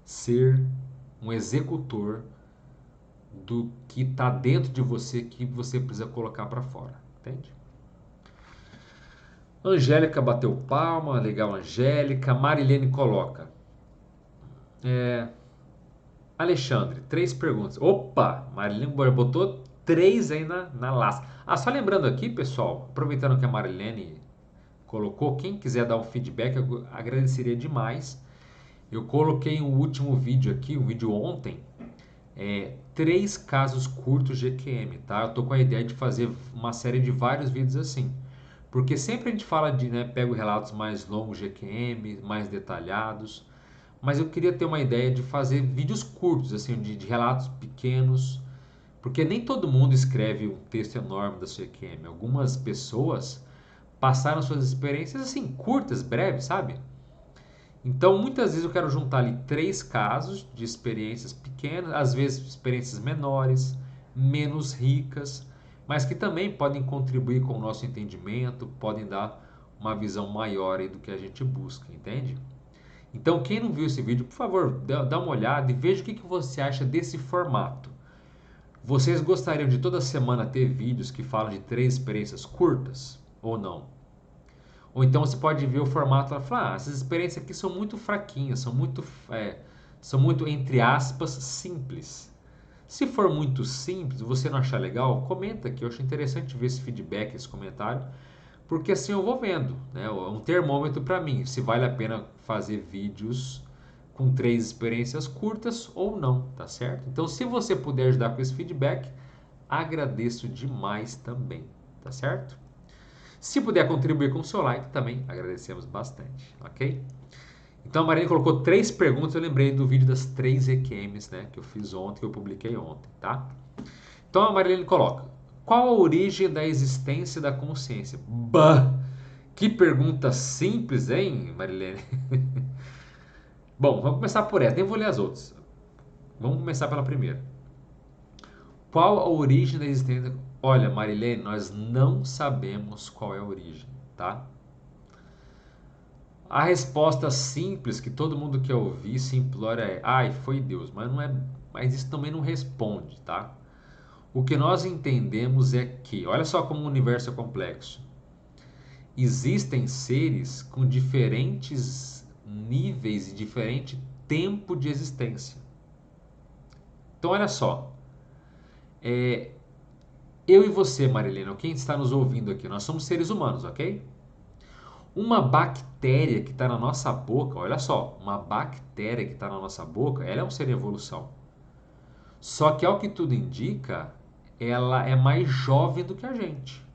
ser um executor do que está dentro de você que você precisa colocar para fora, entende? Angélica bateu palma, legal Angélica. Marilene coloca. Alexandre, 3 perguntas. Opa, Marilene botou 3 aí na lasca. Só lembrando aqui, pessoal, aproveitando que a Marilene colocou, quem quiser dar um feedback, eu agradeceria demais. Eu coloquei um último vídeo aqui, um vídeo ontem, 3 casos curtos de EQM, tá? Eu tô com a ideia de fazer uma série de vários vídeos assim. Porque sempre a gente fala de, pego relatos mais longos de EQM, mais detalhados, mas eu queria ter uma ideia de fazer vídeos curtos, assim, de relatos pequenos, porque nem todo mundo escreve um texto enorme da sua EQM. Algumas pessoas passaram suas experiências assim, curtas, breves, sabe? Então, muitas vezes eu quero juntar ali 3 casos de experiências pequenas, às vezes experiências menores, menos ricas, mas que também podem contribuir com o nosso entendimento, podem dar uma visão maior aí do que a gente busca, entende? Então, quem não viu esse vídeo, por favor, dá uma olhada e veja o que você acha desse formato. Vocês gostariam de toda semana ter vídeos que falam de 3 experiências curtas ou não? Ou então você pode ver o formato e falar, essas experiências aqui são muito fraquinhas, são muito, entre aspas, simples. Se for muito simples, você não achar legal, comenta aqui. Eu acho interessante ver esse feedback, esse comentário, porque assim eu vou vendo, né? É um termômetro para mim, se vale a pena fazer vídeos com 3 experiências curtas ou não, tá certo? Então, se você puder ajudar com esse feedback, agradeço demais também, tá certo? Se puder contribuir com o seu like, também agradecemos bastante, ok? Então a Marilene colocou 3 perguntas, eu lembrei do vídeo das 3 EQMs, né, que eu fiz ontem, que eu publiquei ontem, tá? Então a Marilene coloca, qual a origem da existência da consciência? Bah! Que pergunta simples, hein, Marilene? Bom, vamos começar por essa, nem vou ler as outras. Vamos começar pela primeira. Qual a origem da existência? Olha, Marilene, nós não sabemos qual é a origem, tá? A resposta simples que todo mundo quer ouvir, simplória é: ai, foi Deus, mas não é, mas isso também não responde, tá? O que nós entendemos é que, olha só como o universo é complexo. Existem seres com diferentes níveis e diferente tempo de existência. Então, olha só. Eu e você, Marilena, quem está nos ouvindo aqui, nós somos seres humanos, ok? Uma bactéria que está na nossa boca, olha só, uma bactéria que está na nossa boca, ela é um ser em evolução. Só que, ao que tudo indica, ela é mais jovem do que a gente,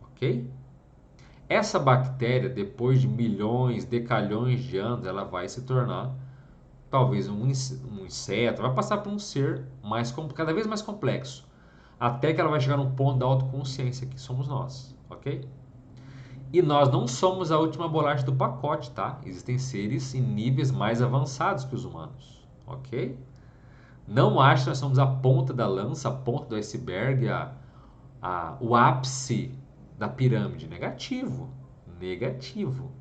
ok? Essa bactéria, depois de milhões, decalhões de anos, ela vai se tornar talvez um inseto, vai passar por um ser cada vez mais complexo, até que ela vai chegar num ponto da autoconsciência que somos nós, ok? E nós não somos a última bolacha do pacote, tá? Existem seres em níveis mais avançados que os humanos, ok? Não acho que nós somos a ponta da lança, a ponta do iceberg, o ápice da pirâmide. Negativo. Negativo.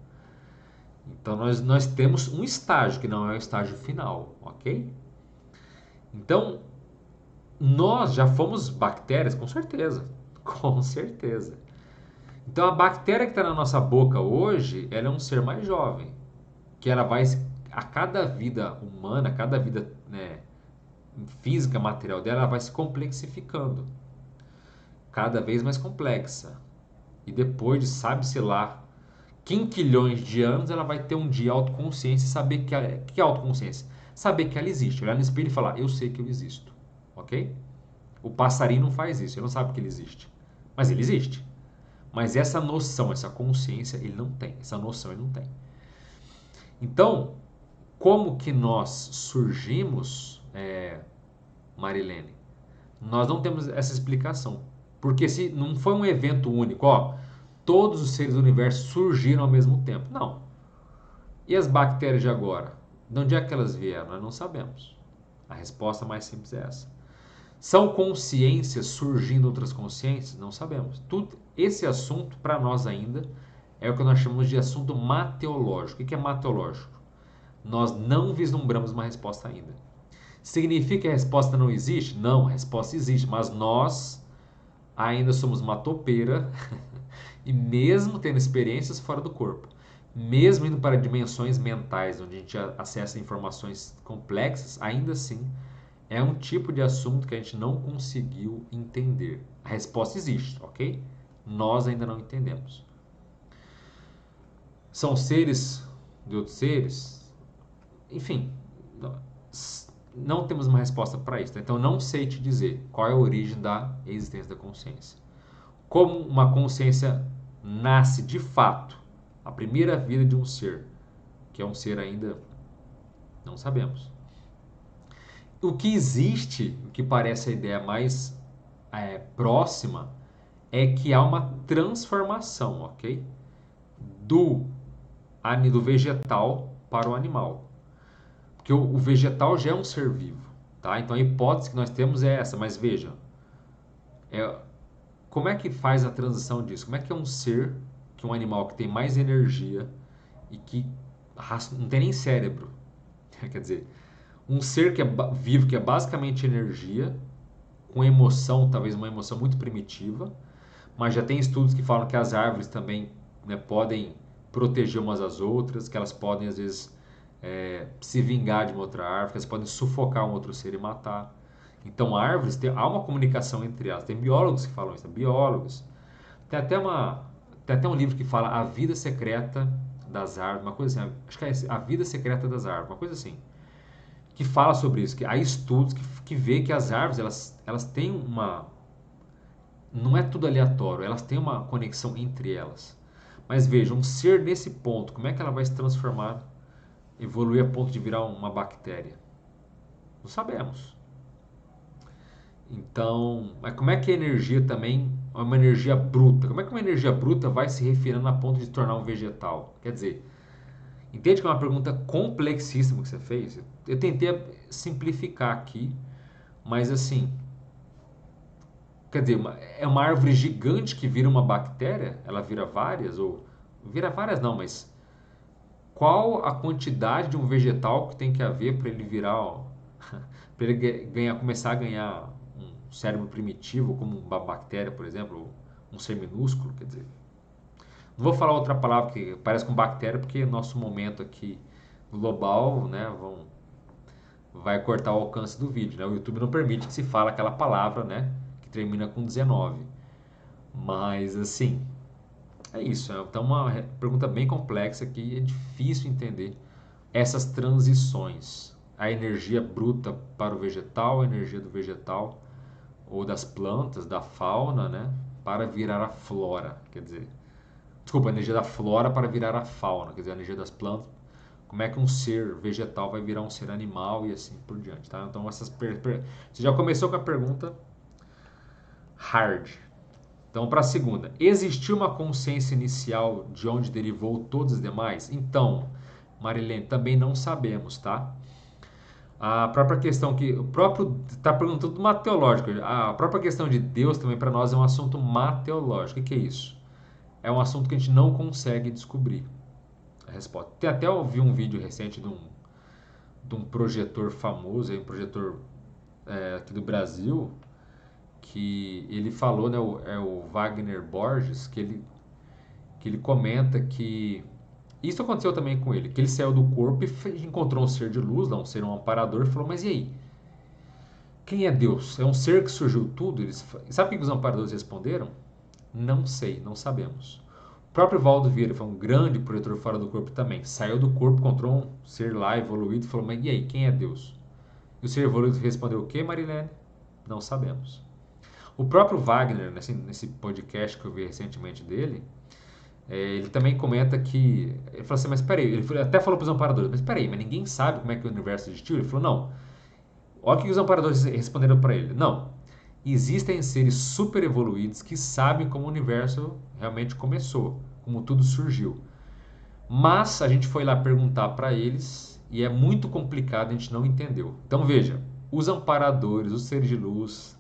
Então nós temos um estágio que não é o estágio final, ok? Então nós já fomos bactérias, com certeza. Com certeza. Então a bactéria que está na nossa boca hoje, ela é um ser mais jovem. Que ela vai, a cada vida humana, a cada vida, né, física, material dela, ela vai se complexificando. Cada vez mais complexa. E depois de, sabe-se lá, quinquilhões de anos, ela vai ter um dia autoconsciência e saber que é autoconsciência? Saber que ela existe. Olhar no espelho e falar, eu sei que eu existo. Ok? O passarinho não faz isso, ele não sabe que ele existe. Mas ele existe. Mas essa noção, essa consciência, ele não tem. Essa noção ele não tem. Então, como que nós surgimos, Marilene? Nós não temos essa explicação. Porque se não foi um evento único, ó, todos os seres do universo surgiram ao mesmo tempo. Não. E as bactérias de agora? De onde é que elas vieram? Nós não sabemos. A resposta mais simples é essa. São consciências surgindo outras consciências? Não sabemos. Esse assunto, para nós ainda, é o que nós chamamos de assunto mateológico. O que é mateológico? Nós não vislumbramos uma resposta ainda. Significa que a resposta não existe? Não, a resposta existe, mas nós ainda somos uma topeira e mesmo tendo experiências fora do corpo, mesmo indo para dimensões mentais onde a gente acessa informações complexas, ainda assim é um tipo de assunto que a gente não conseguiu entender. A resposta existe, ok? Nós ainda não entendemos. São seres de outros seres? Enfim, não temos uma resposta para isso. Então, não sei te dizer qual é a origem da existência da consciência. Como uma consciência nasce de fato, a primeira vida de um ser, que é um ser ainda, não sabemos. O que existe, o que parece a ideia mais próxima, é que há uma transformação, ok? Do vegetal para o animal. Porque o vegetal já é um ser vivo, tá? Então a hipótese que nós temos é essa, mas veja, como é que faz a transição disso? Como é que é um ser, que um animal que tem mais energia e que não tem nem cérebro, quer dizer, um ser que é vivo, que é basicamente energia, com emoção, talvez uma emoção muito primitiva, mas já tem estudos que falam que as árvores também, né, podem proteger umas às outras, que elas podem às vezes se vingar de uma outra árvore, que elas podem sufocar um outro ser e matar. Então, árvores, há uma comunicação entre elas. Tem biólogos que falam isso, biólogos. Tem até um livro que fala A Vida Secreta das Árvores, uma coisa assim, acho que é A Vida Secreta das Árvores, uma coisa assim, que fala sobre isso, que há estudos que vê que as árvores, elas têm uma... Não é tudo aleatório, elas têm uma conexão entre elas. Mas veja, um ser nesse ponto, como é que ela vai se transformar, evoluir a ponto de virar uma bactéria? Não sabemos. Então, mas como é que a energia também é uma energia bruta? Como é que uma energia bruta vai se refinando a ponto de se tornar um vegetal? Quer dizer, entende que é uma pergunta complexíssima que você fez? Eu tentei simplificar aqui, mas assim, quer dizer, é uma árvore gigante que vira uma bactéria? Ela vira várias? Ou vira várias não, mas qual a quantidade de um vegetal que tem que haver para ele virar, para ele começar a ganhar um cérebro primitivo, como uma bactéria, por exemplo, um ser minúsculo, quer dizer. Não vou falar outra palavra que parece com bactéria, porque nosso momento aqui global, né, vai cortar o alcance do vídeo, né? O YouTube não permite que se fale aquela palavra, né? Que termina com 19. Mas, assim, é isso. Então, uma pergunta bem complexa que é difícil entender essas transições. A energia bruta para o vegetal, a energia do vegetal ou das plantas, da fauna, né? Para virar a flora. Quer dizer, desculpa, a energia da flora para virar a fauna. Quer dizer, a energia das plantas. Como é que um ser vegetal vai virar um ser animal e assim por diante, tá? Então, você já começou com a pergunta hard. Então, para a segunda, existiu uma consciência inicial de onde derivou todos os demais? Então, Marilene, também não sabemos, tá? A própria questão que o próprio está perguntando tudo mateológico. A própria questão de Deus também para nós é um assunto mateológico. O que é isso? É um assunto que a gente não consegue descobrir a resposta. Tem até ouvi um vídeo recente de um projetor famoso, um projetor aqui do Brasil, que ele falou, né, o Wagner Borges, que ele comenta que isso aconteceu também com ele, que ele saiu do corpo e encontrou um ser de luz, lá, um amparador, e falou, mas e aí? Quem é Deus? É um ser que surgiu tudo? Sabe o que os amparadores responderam? Não sei, não sabemos. O próprio Valdo Vieira foi um grande projetor fora do corpo também. Saiu do corpo, encontrou um ser lá evoluído e falou, mas e aí, quem é Deus? E o ser evoluído respondeu o quê, Marilene? Não sabemos. O próprio Wagner, nesse podcast que eu vi recentemente dele, ele também comenta que. Ele falou assim, mas peraí, até falou para os amparadores, mas peraí, mas ninguém sabe como é que o universo existiu? Ele falou, não. Olha o que os amparadores responderam para ele. Não. Existem seres super evoluídos que sabem como o universo realmente começou, como tudo surgiu. Mas a gente foi lá perguntar para eles e é muito complicado, a gente não entendeu. Então veja, os amparadores, os seres de luz,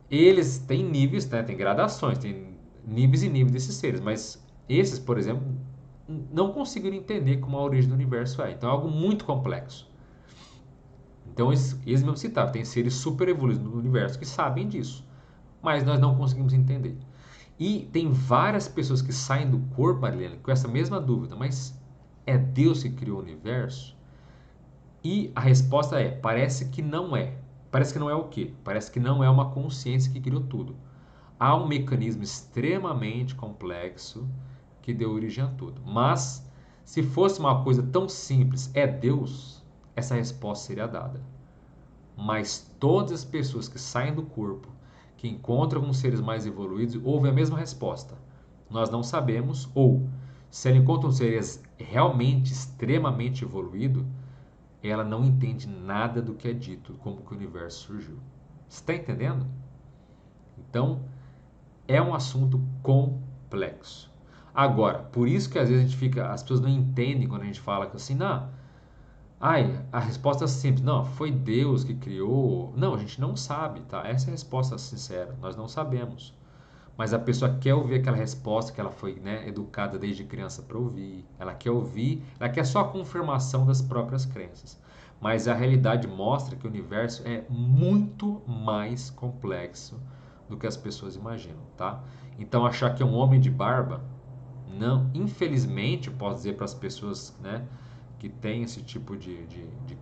eles têm níveis, né, tem gradações, tem níveis e níveis desses seres, mas esses, por exemplo, não conseguiram entender como a origem do universo é. Então é algo muito complexo. Então eles mesmo citavam, tem seres super evoluídos no universo que sabem disso, mas nós não conseguimos entender. E tem várias pessoas que saem do corpo, Marilene, com essa mesma dúvida, mas é Deus que criou o universo? E a resposta é, parece que não é. Parece que não é o quê? Parece que não é uma consciência que criou tudo. Há um mecanismo extremamente complexo que deu origem a tudo. Mas, se fosse uma coisa tão simples, é Deus, essa resposta seria dada. Mas todas as pessoas que saem do corpo, que encontram com seres mais evoluídos, ouvem a mesma resposta. Nós não sabemos, ou se ela encontra um ser realmente extremamente evoluído, ela não entende nada do que é dito, como que o universo surgiu. Você está entendendo? Então, é um assunto complexo. Agora, por isso que às vezes as pessoas não entendem quando a gente fala que assim, não, a resposta é simples, não, foi Deus que criou. Não, a gente não sabe, tá? Essa é a resposta sincera, nós não sabemos. Mas a pessoa quer ouvir aquela resposta que ela foi, né, educada desde criança para ouvir. Ela quer ouvir, ela quer só a confirmação das próprias crenças. Mas a realidade mostra que o universo é muito mais complexo do que as pessoas imaginam, tá? Então achar que é um homem de barba, não, infelizmente, eu posso dizer para as pessoas, né, que têm esse tipo de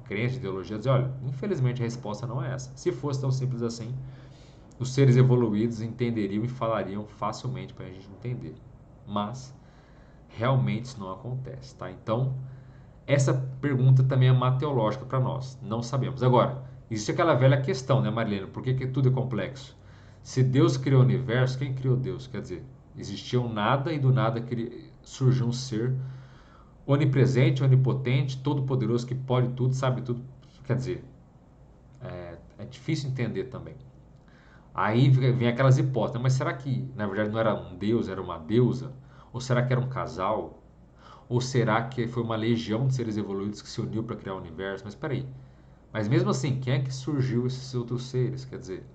crença, de ideologia, dizer, olha, infelizmente a resposta não é essa. Se fosse tão simples assim, os seres evoluídos entenderiam e falariam facilmente para a gente entender. Mas realmente isso não acontece, tá? Então, essa pergunta também é mateológica para nós. Não sabemos. Agora, existe aquela velha questão, né, Marilena? Por que tudo é complexo? Se Deus criou o universo, quem criou Deus? Quer dizer, existia um nada e do nada surgiu um ser onipresente, onipotente, todo-poderoso que pode tudo, sabe tudo. Quer dizer, é difícil entender também. Aí vem aquelas hipóteses, mas será que na verdade não era um deus, era uma deusa? Ou será que era um casal? Ou será que foi uma legião de seres evoluídos que se uniu para criar o universo? Mas espera aí. Mas mesmo assim, quem é que surgiu esses outros seres? Quer dizer,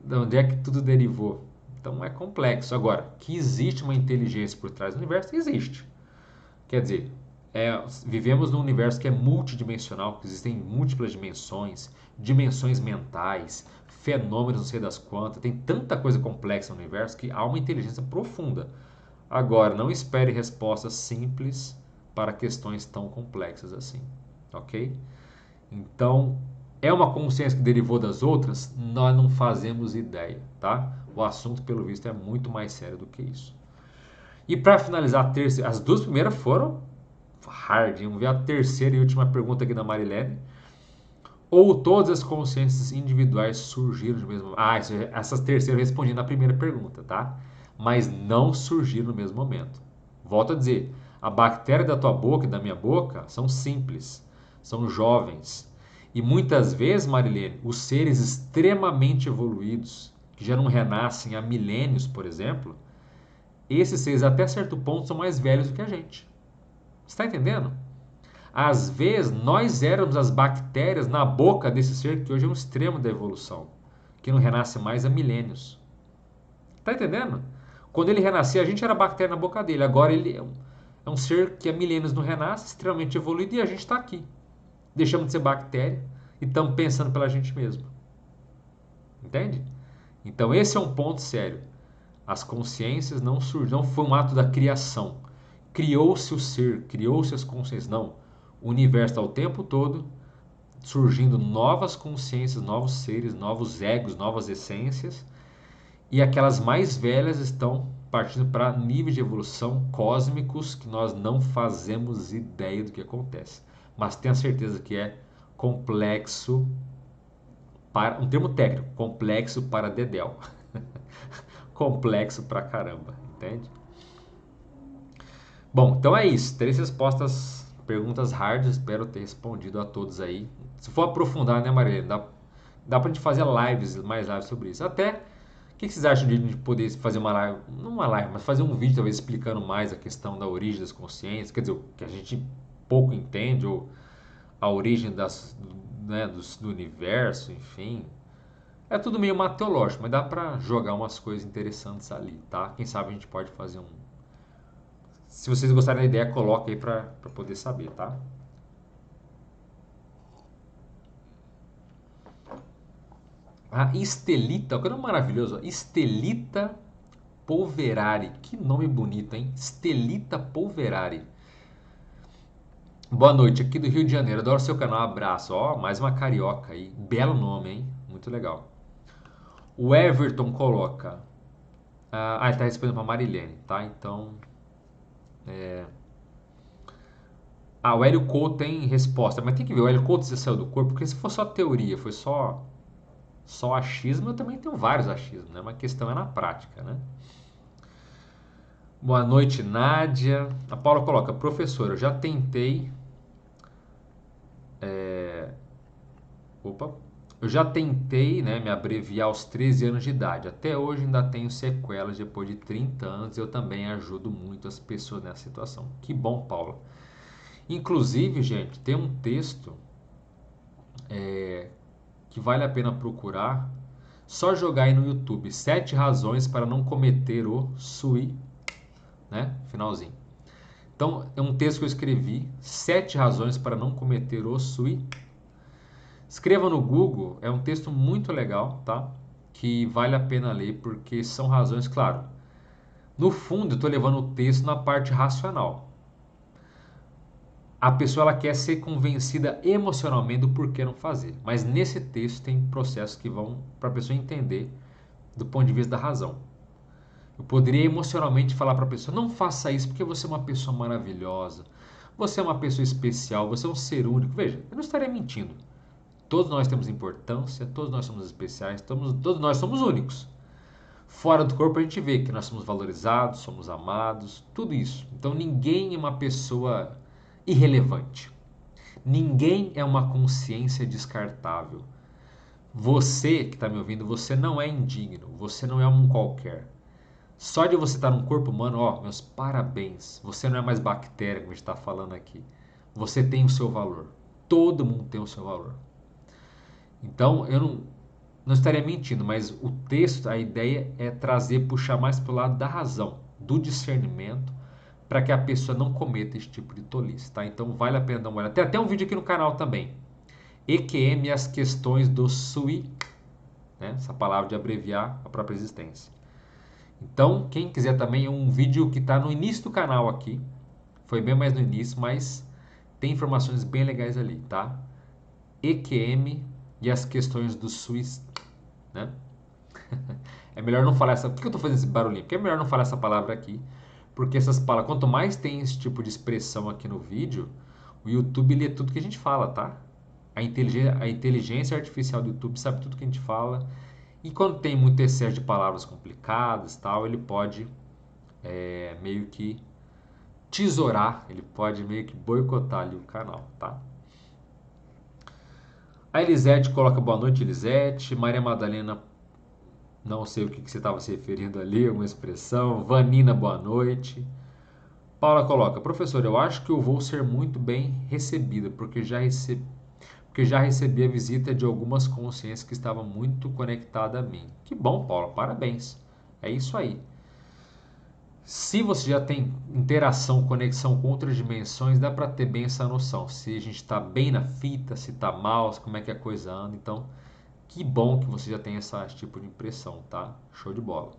de onde é que tudo derivou? Então é complexo. Agora, que existe uma inteligência por trás do universo? Existe. Quer dizer, vivemos num universo que é multidimensional, que existem múltiplas dimensões, dimensões mentais, fenômenos não sei das quantas, tem tanta coisa complexa no universo que há uma inteligência profunda. Agora, não espere respostas simples para questões tão complexas assim, ok? Então, é uma consciência que derivou das outras? Nós não fazemos ideia, tá? O assunto, pelo visto, é muito mais sério do que isso. E para finalizar, as duas primeiras foram hard. Vamos ver a terceira e última pergunta aqui da Marilene. Ou todas as consciências individuais surgiram no mesmo momento? Essas terceiras eu respondi na primeira pergunta, tá? Mas não surgiram no mesmo momento. Volto a dizer, a bactéria da tua boca e da minha boca são simples, são jovens. E muitas vezes, Marilene, os seres extremamente evoluídos, que já não renascem há milênios, por exemplo, esses seres até certo ponto são mais velhos do que a gente. Você está entendendo? Às vezes, nós éramos as bactérias na boca desse ser que hoje é um extremo da evolução, que não renasce mais há milênios. Tá entendendo? Quando ele renascia, a gente era bactéria na boca dele. Agora ele é um ser que há milênios não renasce, extremamente evoluído, e a gente está aqui. Deixamos de ser bactéria e estamos pensando pela gente mesmo. Entende? Então esse é um ponto sério. As consciências não surgiram, não foi um ato da criação. Criou-se o ser, criou-se as consciências. Não. O universo está o tempo todo surgindo novas consciências, novos seres, novos egos, novas essências. E aquelas mais velhas estão partindo para níveis de evolução cósmicos que nós não fazemos ideia do que acontece. Mas tenha certeza que é complexo, para um termo técnico, complexo para dedéu. Complexo pra caramba, entende? Bom, então é isso. 3 respostas, perguntas hard. Espero ter respondido a todos aí. Se for aprofundar, né, Maria? Dá pra gente fazer mais lives sobre isso. Até, o que vocês acham de poder fazer uma live, não uma live, mas fazer um vídeo talvez explicando mais a questão da origem das consciências, quer dizer, o que a gente pouco entende, ou a origem né, do universo, enfim. É tudo meio mateológico, mas dá pra jogar umas coisas interessantes ali, tá? Quem sabe a gente pode fazer um. Se vocês gostarem da ideia, coloca aí pra poder saber, tá? A Estelita, que nome maravilhoso, Estelita Polverari. Que nome bonito, hein? Estelita Polverari. Boa noite, aqui do Rio de Janeiro. Adoro seu canal, abraço. Ó, mais uma carioca aí. Belo nome, hein? Muito legal. O Everton coloca. Ele tá respondendo pra Marilene, tá? Então. O Hélio Couto tem resposta, mas tem que ver, o Hélio Couto já saiu do corpo, porque se for só teoria, foi só achismo, eu também tenho vários achismos, né? Mas a questão é na prática, né? Boa noite, Nádia. A Paula coloca, professor, eu já tentei. Opa. Eu já tentei, né, me abreviar aos 13 anos de idade. Até hoje ainda tenho sequelas depois de 30 anos. Eu também ajudo muito as pessoas nessa situação. Que bom, Paula. Inclusive, gente, tem um texto que vale a pena procurar. Só jogar aí no YouTube 7 razões para não cometer o sui, né? Finalzinho. Então, é um texto que eu escrevi, 7 razões para não cometer o sui. Escreva no Google, é um texto muito legal, tá? Que vale a pena ler, porque são razões, claro. No fundo, eu estou levando o texto na parte racional. A pessoa ela quer ser convencida emocionalmente do porquê não fazer. Mas nesse texto tem processos que vão para a pessoa entender do ponto de vista da razão. Eu poderia emocionalmente falar para a pessoa: não faça isso porque você é uma pessoa maravilhosa, você é uma pessoa especial, você é um ser único. Veja, eu não estaria mentindo. Todos nós temos importância, todos nós somos especiais, todos nós somos únicos. Fora do corpo a gente vê que nós somos valorizados, somos amados, tudo isso. Então ninguém é uma pessoa irrelevante. Ninguém é uma consciência descartável. Você que está me ouvindo, você não é indigno, você não é um qualquer. Só de você estar num corpo humano, ó, meus parabéns. Você não é mais bactéria, como a gente está falando aqui. Você tem o seu valor. Todo mundo tem o seu valor. Então, eu não estaria mentindo, mas o texto, a ideia é trazer, puxar mais para o lado da razão, do discernimento, para que a pessoa não cometa esse tipo de tolice, tá? Então, vale a pena dar uma olhada. Tem até um vídeo aqui no canal também. EQM e as questões do SUI, né? Essa palavra de abreviar a própria existência. Então, quem quiser também, é um vídeo que está no início do canal aqui. Foi bem mais no início, mas tem informações bem legais ali, tá? EQM e as questões do SUS, né? É melhor não falar essa... Por que eu tô fazendo esse barulhinho? Porque é melhor não falar essa palavra aqui, porque essas palavras, quanto mais tem esse tipo de expressão aqui no vídeo, o YouTube lê tudo que a gente fala, tá? A inteligência artificial do YouTube sabe tudo que a gente fala. E quando tem muito excesso de palavras complicadas, tal, ele pode meio que tesourar, ele pode meio que boicotar ali o canal, tá? A Elisete coloca boa noite, Elisete. Maria Madalena, não sei o que você estava se referindo ali, alguma expressão. Vanina, boa noite. Paula coloca, professor, eu acho que eu vou ser muito bem recebida, porque já recebi a visita de algumas consciências que estavam muito conectadas a mim. Que bom, Paula, parabéns. É isso aí. Se você já tem interação, conexão com outras dimensões, dá para ter bem essa noção. Se a gente está bem na fita, se está mal, como é que a coisa anda. Então, que bom que você já tem esse tipo de impressão, tá? Show de bola.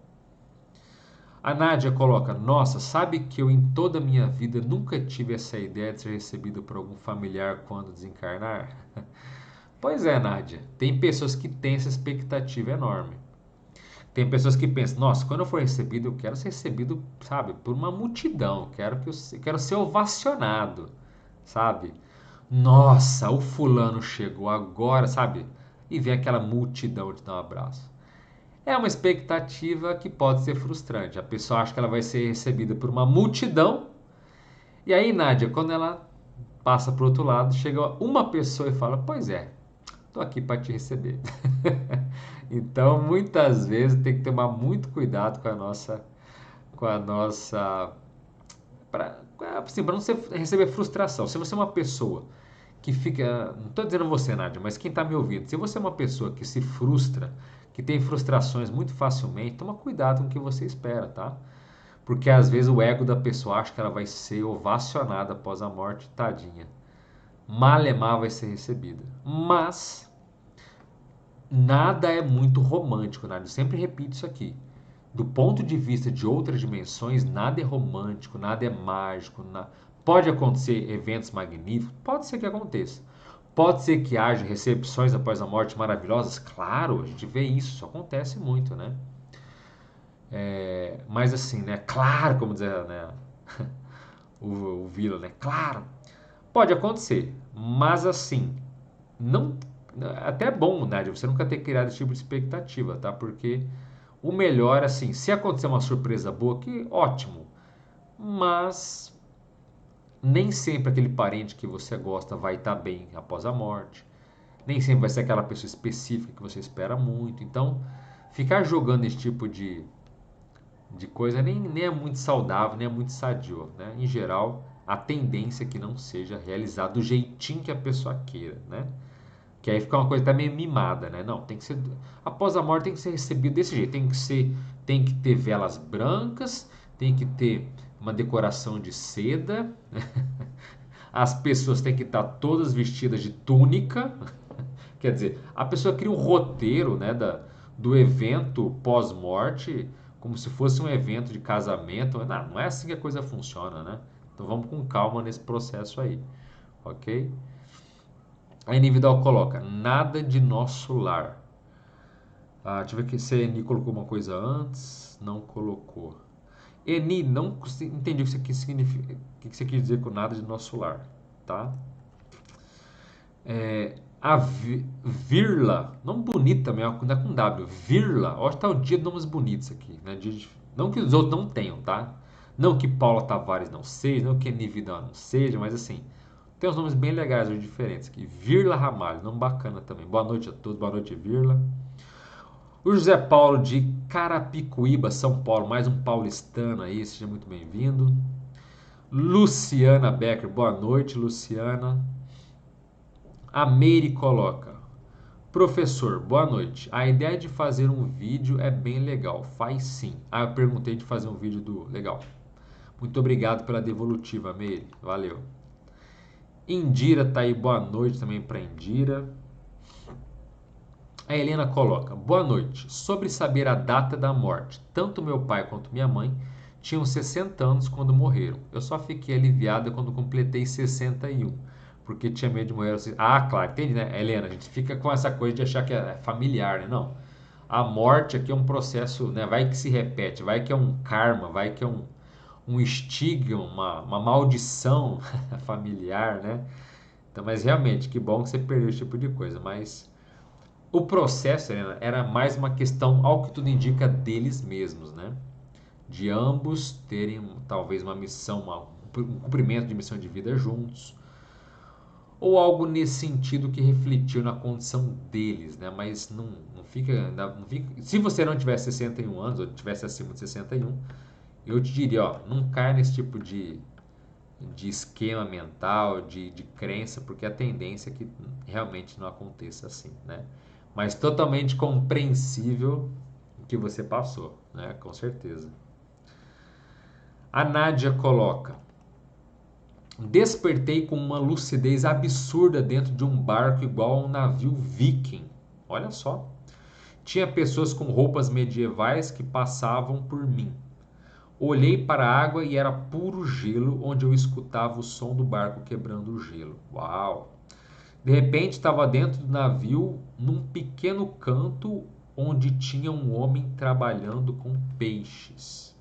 A Nádia coloca, nossa, sabe que eu em toda a minha vida nunca tive essa ideia de ser recebido por algum familiar quando desencarnar? Pois é, Nádia. Tem pessoas que têm essa expectativa enorme. Tem pessoas que pensam, nossa, quando eu for recebido, eu quero ser recebido, sabe, por uma multidão. Eu quero ser ovacionado, sabe? Nossa, o fulano chegou agora, sabe? E vem aquela multidão te dar um abraço. É uma expectativa que pode ser frustrante. A pessoa acha que ela vai ser recebida por uma multidão. E aí, Nádia, quando ela passa para o outro lado, chega uma pessoa e fala: pois é, tô aqui para te receber. Então, muitas vezes tem que tomar muito cuidado com a nossa, para assim, não receber frustração. Se você é uma pessoa que fica, não estou dizendo você, Nádia, mas quem está me ouvindo, se você é uma pessoa que se frustra, que tem frustrações muito facilmente, toma cuidado com o que você espera, tá? Porque às vezes o ego da pessoa acha que ela vai ser ovacionada após a morte, tadinha. Malemar vai ser recebida. Mas nada é muito romântico, Nádia. Eu sempre repito isso aqui. Do ponto de vista de outras dimensões, nada é romântico, nada é mágico. Pode acontecer eventos magníficos? Pode ser que aconteça. Pode ser que haja recepções após a morte maravilhosas? Claro, a gente vê isso acontece muito, né? Mas assim, né? Claro, como diz, né? o Vila, né? Claro, pode acontecer, mas assim, não, até é bom, Nádia, você nunca ter criado esse tipo de expectativa, tá? Porque o melhor, assim, se acontecer uma surpresa boa, que ótimo, mas nem sempre aquele parente que você gosta vai estar bem após a morte, nem sempre vai ser aquela pessoa específica que você espera muito, então ficar jogando esse tipo de coisa nem é muito saudável, nem é muito sadio, né? Em geral, a tendência é que não seja realizado do jeitinho que a pessoa queira, né? Que aí fica uma coisa até meio mimada, né? Não, tem que ser após a morte tem que ser recebido desse jeito, tem que ter velas brancas, tem que ter uma decoração de seda, as pessoas têm que estar todas vestidas de túnica, quer dizer, a pessoa cria um roteiro, né, do evento pós-morte, como se fosse um evento de casamento. Não é assim que a coisa funciona, né? Então vamos com calma nesse processo aí, ok? A individual coloca, nada de nosso lar. Deixa eu ver se a Eni colocou uma coisa antes. Não colocou. Eni, não entendi o que significa, o que você quis dizer com nada de nosso lar, tá? A Virla, nome bonito também, não é com W, Virla, hoje tá o dia de nomes bonitos aqui, né? Não que os outros não tenham, tá? Não que Paula Tavares não seja, não que Eni Vidal não seja, mas assim, tem uns nomes bem legais hoje diferentes aqui. Virla Ramalho, nome bacana também. Boa noite a todos, boa noite, Virla. O José Paulo de Carapicuíba, São Paulo, mais um paulistano aí, seja muito bem-vindo. Luciana Becker, boa noite, Luciana. A Meire coloca: professor, boa noite. A ideia de fazer um vídeo é bem legal. Faz sim. Eu perguntei de fazer um vídeo do. Legal. Muito obrigado pela devolutiva, Meire. Valeu. Indira tá aí, boa noite também para Indira. A Helena coloca: boa noite. Sobre saber a data da morte, tanto meu pai quanto minha mãe tinham 60 anos quando morreram. Eu só fiquei aliviada quando completei 61, porque tinha medo de morrer. Ah, claro, entende, né? Helena, a gente fica com essa coisa de achar que é familiar, né? Não. A morte aqui é um processo, né? Vai que se repete, vai que é um karma, vai que é um estigma, uma maldição familiar, né? Então, mas realmente, que bom que você perdeu esse tipo de coisa. Mas o processo, Helena, era mais uma questão, ao que tudo indica, deles mesmos, né? De ambos terem talvez uma missão, um cumprimento de missão de vida juntos, ou algo nesse sentido que refletiu na condição deles, né? Mas não fica, não fica. Se você não tivesse 61 anos, ou tivesse acima de 61, eu te diria, ó, não caia nesse tipo de esquema mental, de crença, porque a tendência é que realmente não aconteça assim, né? Mas totalmente compreensível o que você passou, né? Com certeza. A Nádia coloca: despertei com uma lucidez absurda dentro de um barco igual a um navio viking. Olha só. Tinha pessoas com roupas medievais que passavam por mim. Olhei para a água e era puro gelo, onde eu escutava o som do barco quebrando o gelo. Uau! De repente estava dentro do navio, num pequeno canto onde tinha um homem trabalhando com peixes.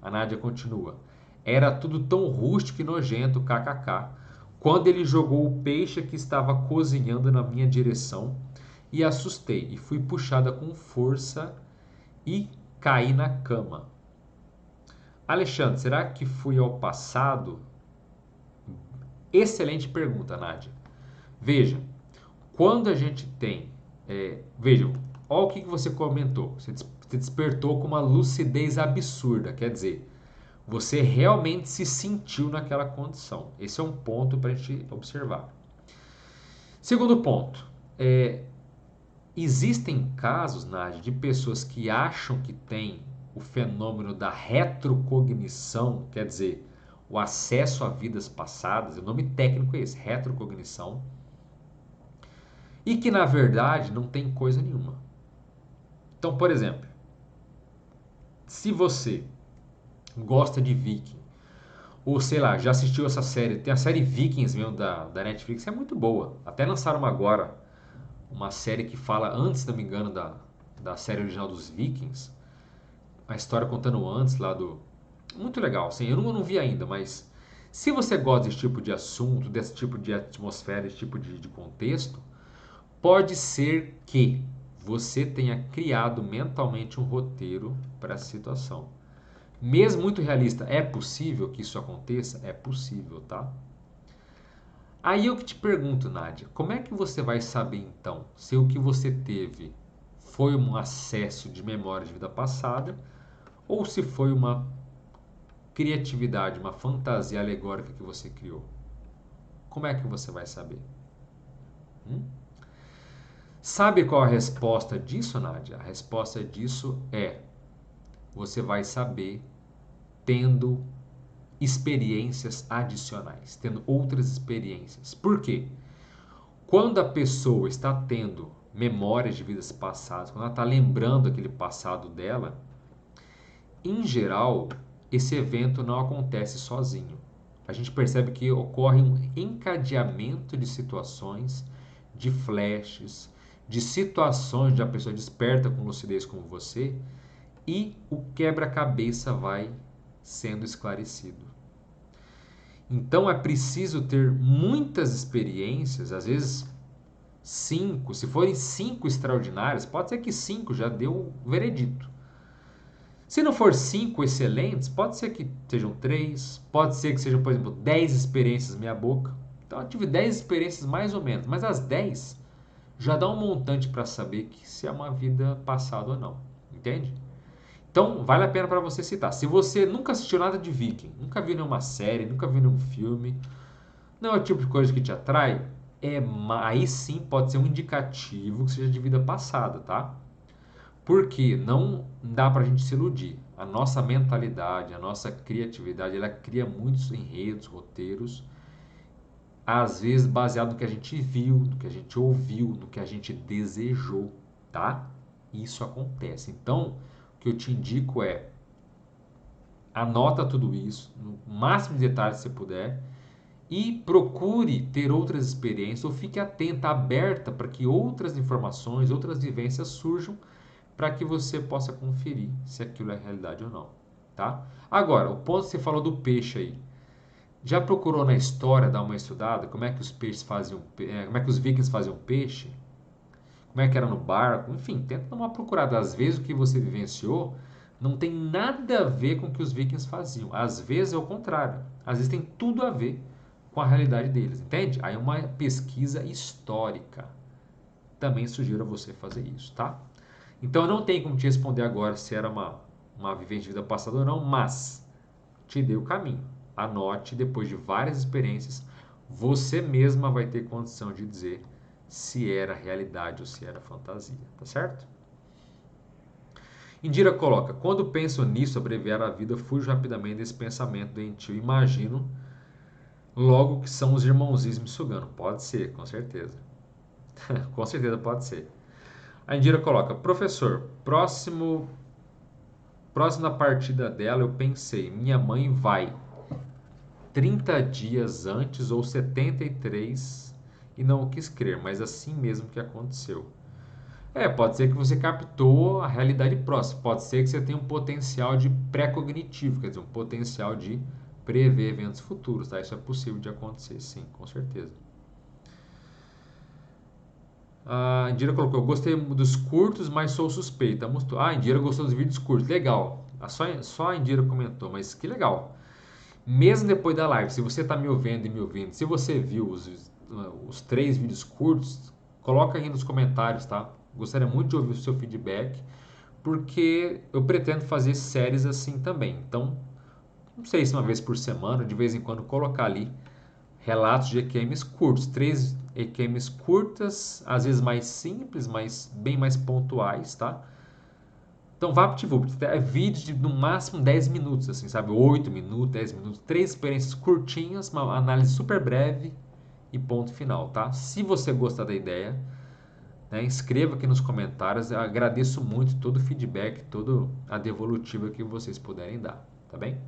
A Nádia continua. Era tudo tão rústico e nojento, kkk. Quando ele jogou o peixe que estava cozinhando na minha direção, e assustei, e fui puxada com força e caí na cama. Alexandre, será que fui ao passado? Excelente pergunta, Nádia. Veja, quando a gente tem. Veja, olha o que você comentou. Você despertou com uma lucidez absurda. Quer dizer, você realmente se sentiu naquela condição. Esse é um ponto para a gente observar. Segundo ponto, existem casos, Nádia, de pessoas que acham que têm o fenômeno da retrocognição, quer dizer, o acesso a vidas passadas, o nome técnico é esse, retrocognição, e que na verdade não tem coisa nenhuma. Então, por exemplo, se você gosta de Viking, ou sei lá, já assistiu essa série, tem a série Vikings mesmo da Netflix, é muito boa. Até lançaram uma agora, uma série que fala, antes, se não me engano, da série original dos Vikings, a história contando antes lá do. Muito legal, assim, eu não vi ainda, mas se você gosta desse tipo de assunto, desse tipo de atmosfera, desse tipo de contexto, pode ser que você tenha criado mentalmente um roteiro para essa situação. Mesmo muito realista, é possível que isso aconteça? É possível, tá? Aí eu que te pergunto, Nádia, como é que você vai saber então se o que você teve foi um acesso de memória de vida passada ou se foi uma criatividade, uma fantasia alegórica que você criou? Como é que você vai saber? Hum? Sabe qual a resposta disso, Nádia? A resposta disso é: você vai saber tendo experiências adicionais, tendo outras experiências. Por quê? Quando a pessoa está tendo memórias de vidas passadas, quando ela está lembrando aquele passado dela, em geral, esse evento não acontece sozinho. A gente percebe que ocorre um encadeamento de situações, de flashes, de situações onde a pessoa desperta com lucidez como você e o quebra-cabeça vai sendo esclarecido. Então é preciso ter muitas experiências, às vezes 5, se forem 5 extraordinárias, pode ser que 5 já deu o veredito. Se não for 5 excelentes, pode ser que sejam 3, pode ser que sejam, por exemplo, 10 experiências meia boca. Então eu tive 10 experiências mais ou menos, mas as 10 já dá um montante para saber que se é uma vida passada ou não, entende? Então vale a pena para você citar. Se você nunca assistiu nada de Viking, nunca viu nenhuma série, nunca viu nenhum filme, não é o tipo de coisa que te atrai, aí sim pode ser um indicativo que seja de vida passada, tá? Porque não dá pra gente se iludir. A nossa mentalidade, a nossa criatividade, ela cria muitos enredos, roteiros, às vezes baseado no que a gente viu, no que a gente ouviu, no que a gente desejou, tá? Isso acontece. Então, o que eu te indico anota tudo isso, no máximo de detalhes que você puder, e procure ter outras experiências ou fique atenta, aberta para que outras informações, outras vivências surjam para que você possa conferir se aquilo é realidade ou não, tá? Agora, o ponto que você falou do peixe aí. Já procurou na história dar uma estudada como é que os peixes faziam, como é que os vikings faziam peixe? Como é que era no barco? Enfim, tenta dar uma procurada. Às vezes o que você vivenciou não tem nada a ver com o que os vikings faziam. Às vezes é o contrário. Às vezes tem tudo a ver com a realidade deles, entende? Aí é uma pesquisa histórica. Também sugiro a você fazer isso, tá? Então não tem como te responder agora se era uma vivência de vida passada ou não, mas te dei o caminho. Anote, depois de várias experiências, você mesma vai ter condição de dizer se era realidade ou se era fantasia, tá certo? Indira coloca: quando penso nisso, abreviar a vida, fujo rapidamente desse pensamento doentio. Imagino logo que são os irmãozinhos me sugando. Pode ser, com certeza. Com certeza pode ser. A Indira coloca: professor, próximo da partida dela, eu pensei, minha mãe vai 30 dias antes ou 73 e não o quis crer, mas assim mesmo que aconteceu. Pode ser que você captou a realidade próxima, pode ser que você tenha um potencial de pré-cognitivo, quer dizer, um potencial de prever eventos futuros, tá? Isso é possível de acontecer, sim, com certeza. A Indira colocou: eu gostei dos curtos, mas sou suspeita. A Indira gostou dos vídeos curtos, legal. Só a Indira comentou, mas que legal. Mesmo depois da live, se você está me ouvindo, se você viu os 3 vídeos curtos, coloca aí nos comentários, tá? Gostaria muito de ouvir o seu feedback, porque eu pretendo fazer séries assim também. Então, não sei se uma vez por semana, de vez em quando, colocar ali relatos de EQMs curtos. 3 EQMs curtas, às vezes mais simples, mas bem mais pontuais, tá? Então, VaptVupt, vídeos de no máximo 10 minutos, assim, sabe? 8 minutos, 10 minutos, 3 experiências curtinhas, uma análise super breve e ponto final, tá? Se você gostar da ideia, né, escreva aqui nos comentários. Eu agradeço muito todo o feedback, toda a devolutiva que vocês puderem dar, tá bem?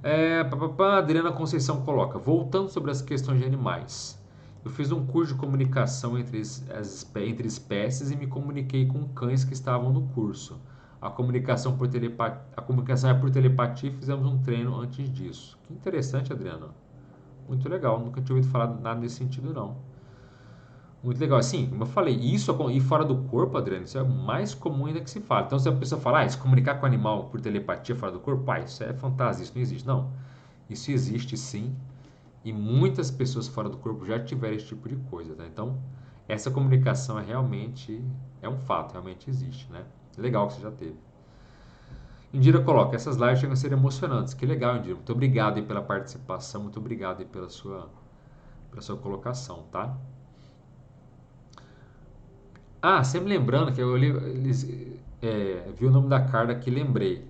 A Adriana Conceição coloca: voltando sobre as questões de animais. Eu fiz um curso de comunicação entre espécies e me comuniquei com cães que estavam no curso. A comunicação é por telepatia e fizemos um treino antes disso. Que interessante, Adriana. Muito legal. Nunca tinha ouvido falar nada nesse sentido, não. Muito legal. Assim, como eu falei, isso e fora do corpo, Adriano, isso é o mais comum ainda que se fala. Então, se a pessoa fala, se comunicar com o animal por telepatia fora do corpo, isso é fantasia, isso não existe. Não. Isso existe sim. E muitas pessoas fora do corpo já tiveram esse tipo de coisa, tá? Então, essa comunicação é um fato, realmente existe, né? Legal que você já teve. Indira coloca: essas lives chegam a ser emocionantes. Que legal, Indira. Muito obrigado aí pela participação, muito obrigado aí pela sua colocação, tá? Sempre lembrando que vi o nome da Carla aqui, lembrei.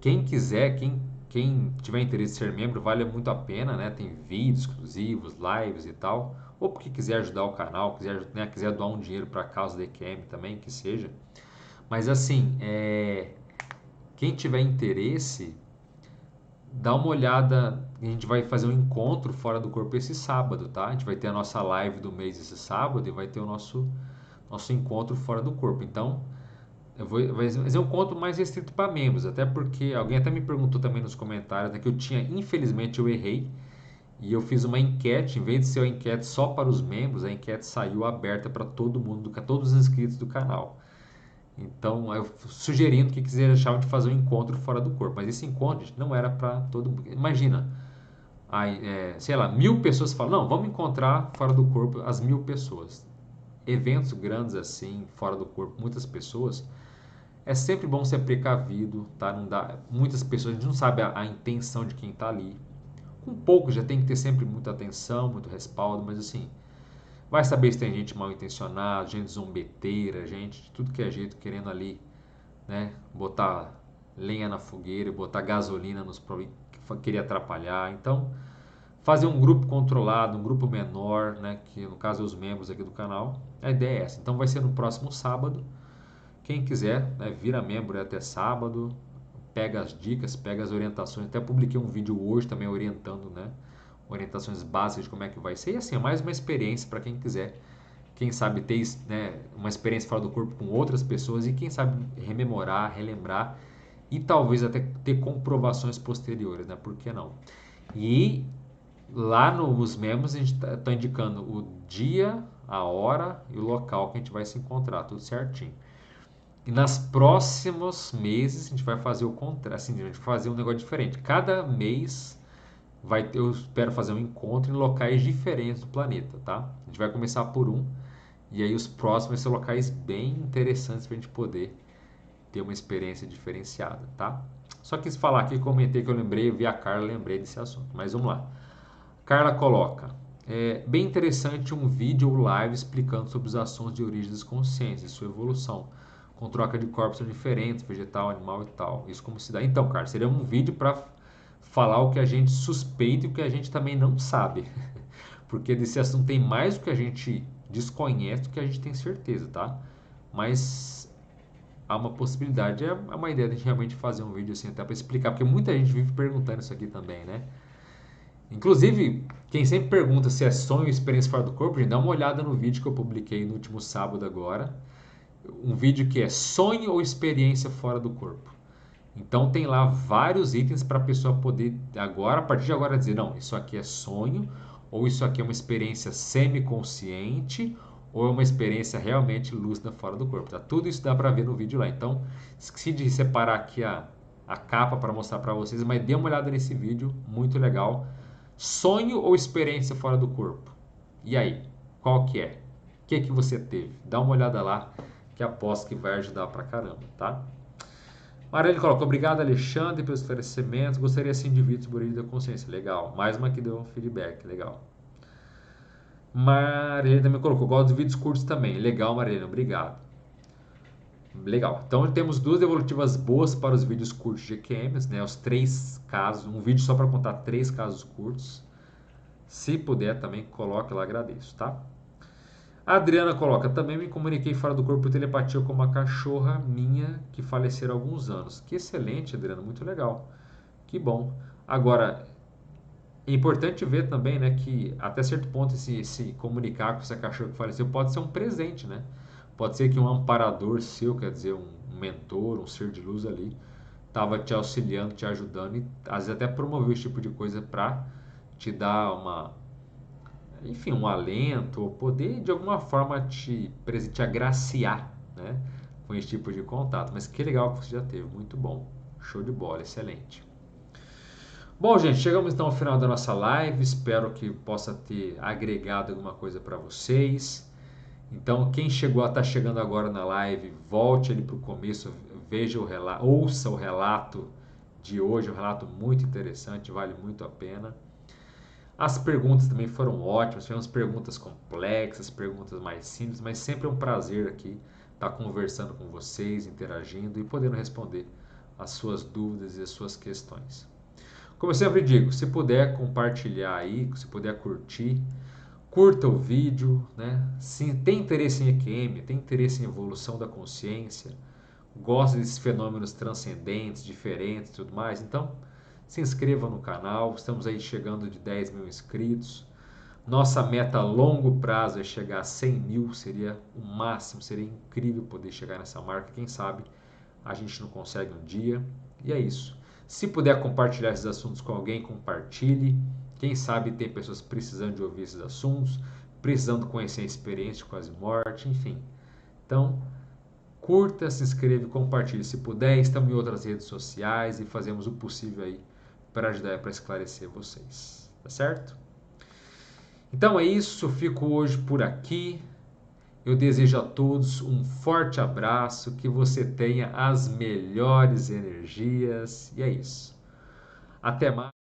Quem quiser, quem tiver interesse em ser membro, vale muito a pena, né? Tem vídeos exclusivos, lives e tal. Ou porque quiser ajudar o canal, quiser doar um dinheiro para a causa da EQM também, que seja. Mas assim, quem tiver interesse, dá uma olhada. A gente vai fazer um encontro fora do corpo esse sábado, tá? A gente vai ter a nossa live do mês esse sábado e vai ter o nosso encontro fora do corpo. Então, vai ser um encontro mais restrito para membros, até porque alguém até me perguntou também nos comentários, né, que infelizmente eu errei e eu fiz uma enquete, em vez de ser uma enquete só para os membros, a enquete saiu aberta para todo mundo, todos os inscritos do canal. Então, eu sugerindo que quiser deixar de fazer um encontro fora do corpo, mas esse encontro, gente, não era para todo mundo. Imagina, sei lá, 1.000 pessoas falam, não, vamos encontrar fora do corpo as 1.000 pessoas. Eventos grandes assim, fora do corpo, muitas pessoas, é sempre bom ser precavido, tá? Não dá, muitas pessoas, a gente não sabe a intenção de quem está ali. Com pouco já tem que ter sempre muita atenção, muito respaldo, mas assim, vai saber se tem gente mal intencionada, gente zombeteira, gente de tudo que é jeito querendo ali, né, botar lenha na fogueira, botar gasolina nos problemas, querer atrapalhar. Então, fazer um grupo controlado, um grupo menor, né, que no caso é os membros aqui do canal, a ideia é essa. Então vai ser no próximo sábado. Quem quiser, né, vira membro até sábado, pega as dicas, pega as orientações. Até publiquei um vídeo hoje também orientando, né? Orientações básicas de como é que vai ser. E assim, é mais uma experiência para quem quiser, quem sabe ter, né, uma experiência fora do corpo com outras pessoas e quem sabe rememorar, relembrar e talvez até ter comprovações posteriores, né? Por que não? E lá nos memos a gente está indicando o dia, a hora e o local que a gente vai se encontrar, tudo certinho. E nas próximos meses a gente vai fazer o contrário, assim, a gente vai fazer um negócio diferente. Cada mês vai ter, eu espero fazer um encontro em locais diferentes do planeta, tá? A gente vai começar por um e aí os próximos vão ser locais bem interessantes para a gente poder ter uma experiência diferenciada, tá? Só quis falar aqui, comentei que eu lembrei, eu vi a Carla, lembrei desse assunto. Mas vamos lá. Carla coloca, bem interessante um vídeo ou live explicando sobre os assuntos de origem das consciências e sua evolução, com troca de corpos diferentes, vegetal, animal e tal. Isso como se dá. Então, cara, seria um vídeo para falar o que a gente suspeita e o que a gente também não sabe. Porque desse assunto tem mais do que a gente desconhece do que a gente tem certeza, tá? Mas há uma possibilidade, é uma ideia de a gente realmente fazer um vídeo assim até para explicar, porque muita gente vive perguntando isso aqui também, né? Inclusive, quem sempre pergunta se é sonho ou experiência fora do corpo, gente, dá uma olhada no vídeo que eu publiquei no último sábado agora. Um vídeo que é sonho ou experiência fora do corpo. Então tem lá vários itens para a pessoa poder agora, a partir de agora, dizer, não, isso aqui é sonho, ou isso aqui é uma experiência semi-consciente, ou é uma experiência realmente lúcida fora do corpo. Tá? Tudo isso dá para ver no vídeo lá. Então, esqueci de separar aqui a capa para mostrar para vocês, mas dê uma olhada nesse vídeo, muito legal. Sonho ou experiência fora do corpo? E aí, qual que é? O que você teve? Dá uma olhada lá, que aposto que vai ajudar pra caramba, tá? Marlene coloca, obrigado Alexandre pelos esclarecimentos, gostaria sim de vídeos sobre da consciência, legal. Mais uma que deu um feedback, legal. Marlene também colocou, gosto de vídeos curtos também, legal Marlene, obrigado. Legal, então temos duas devolutivas boas para os vídeos curtos de EQMs, né? Os 3 casos, um vídeo só para contar 3 casos curtos. Se puder também coloque lá, agradeço, tá? A Adriana coloca, também me comuniquei fora do corpo por telepatia com uma cachorra minha que faleceu há alguns anos. Que excelente, Adriana, muito legal. Que bom. Agora, é importante ver também, né, que até certo ponto se comunicar com essa cachorra que faleceu pode ser um presente, né? Pode ser que um amparador seu, quer dizer, um mentor, um ser de luz ali, estava te auxiliando, te ajudando e às vezes até promoveu esse tipo de coisa para te dar enfim, um alento, ou poder de alguma forma te agraciar, né, com esse tipo de contato. Mas que legal que você já teve, muito bom, show de bola, excelente. Bom, gente, chegamos então ao final da nossa live, espero que possa ter agregado alguma coisa para vocês. Então, quem está chegando agora na live, volte ali para o começo, veja o relato, ouça o relato de hoje, um relato muito interessante, vale muito a pena. As perguntas também foram ótimas, tivemos perguntas complexas, perguntas mais simples, mas sempre é um prazer aqui estar conversando com vocês, interagindo e podendo responder as suas dúvidas e as suas questões. Como eu sempre digo, se puder compartilhar aí, se puder curtir, curta o vídeo, né? Se tem interesse em EQM, tem interesse em evolução da consciência, gosta desses fenômenos transcendentes, diferentes e tudo mais, então se inscreva no canal, estamos aí chegando de 10 mil inscritos. Nossa meta a longo prazo é chegar a 100 mil, seria o máximo, seria incrível poder chegar nessa marca. Quem sabe a gente não consegue um dia. E é isso. Se puder compartilhar esses assuntos com alguém, compartilhe. Quem sabe tem pessoas precisando de ouvir esses assuntos, precisando conhecer a experiência de quase morte, enfim. Então, curta, se inscreva e compartilhe. Se puder, estamos em outras redes sociais e fazemos o possível aí para ajudar para esclarecer vocês, tá certo? Então é isso, fico hoje por aqui. Eu desejo a todos um forte abraço, que você tenha as melhores energias e é isso. Até mais.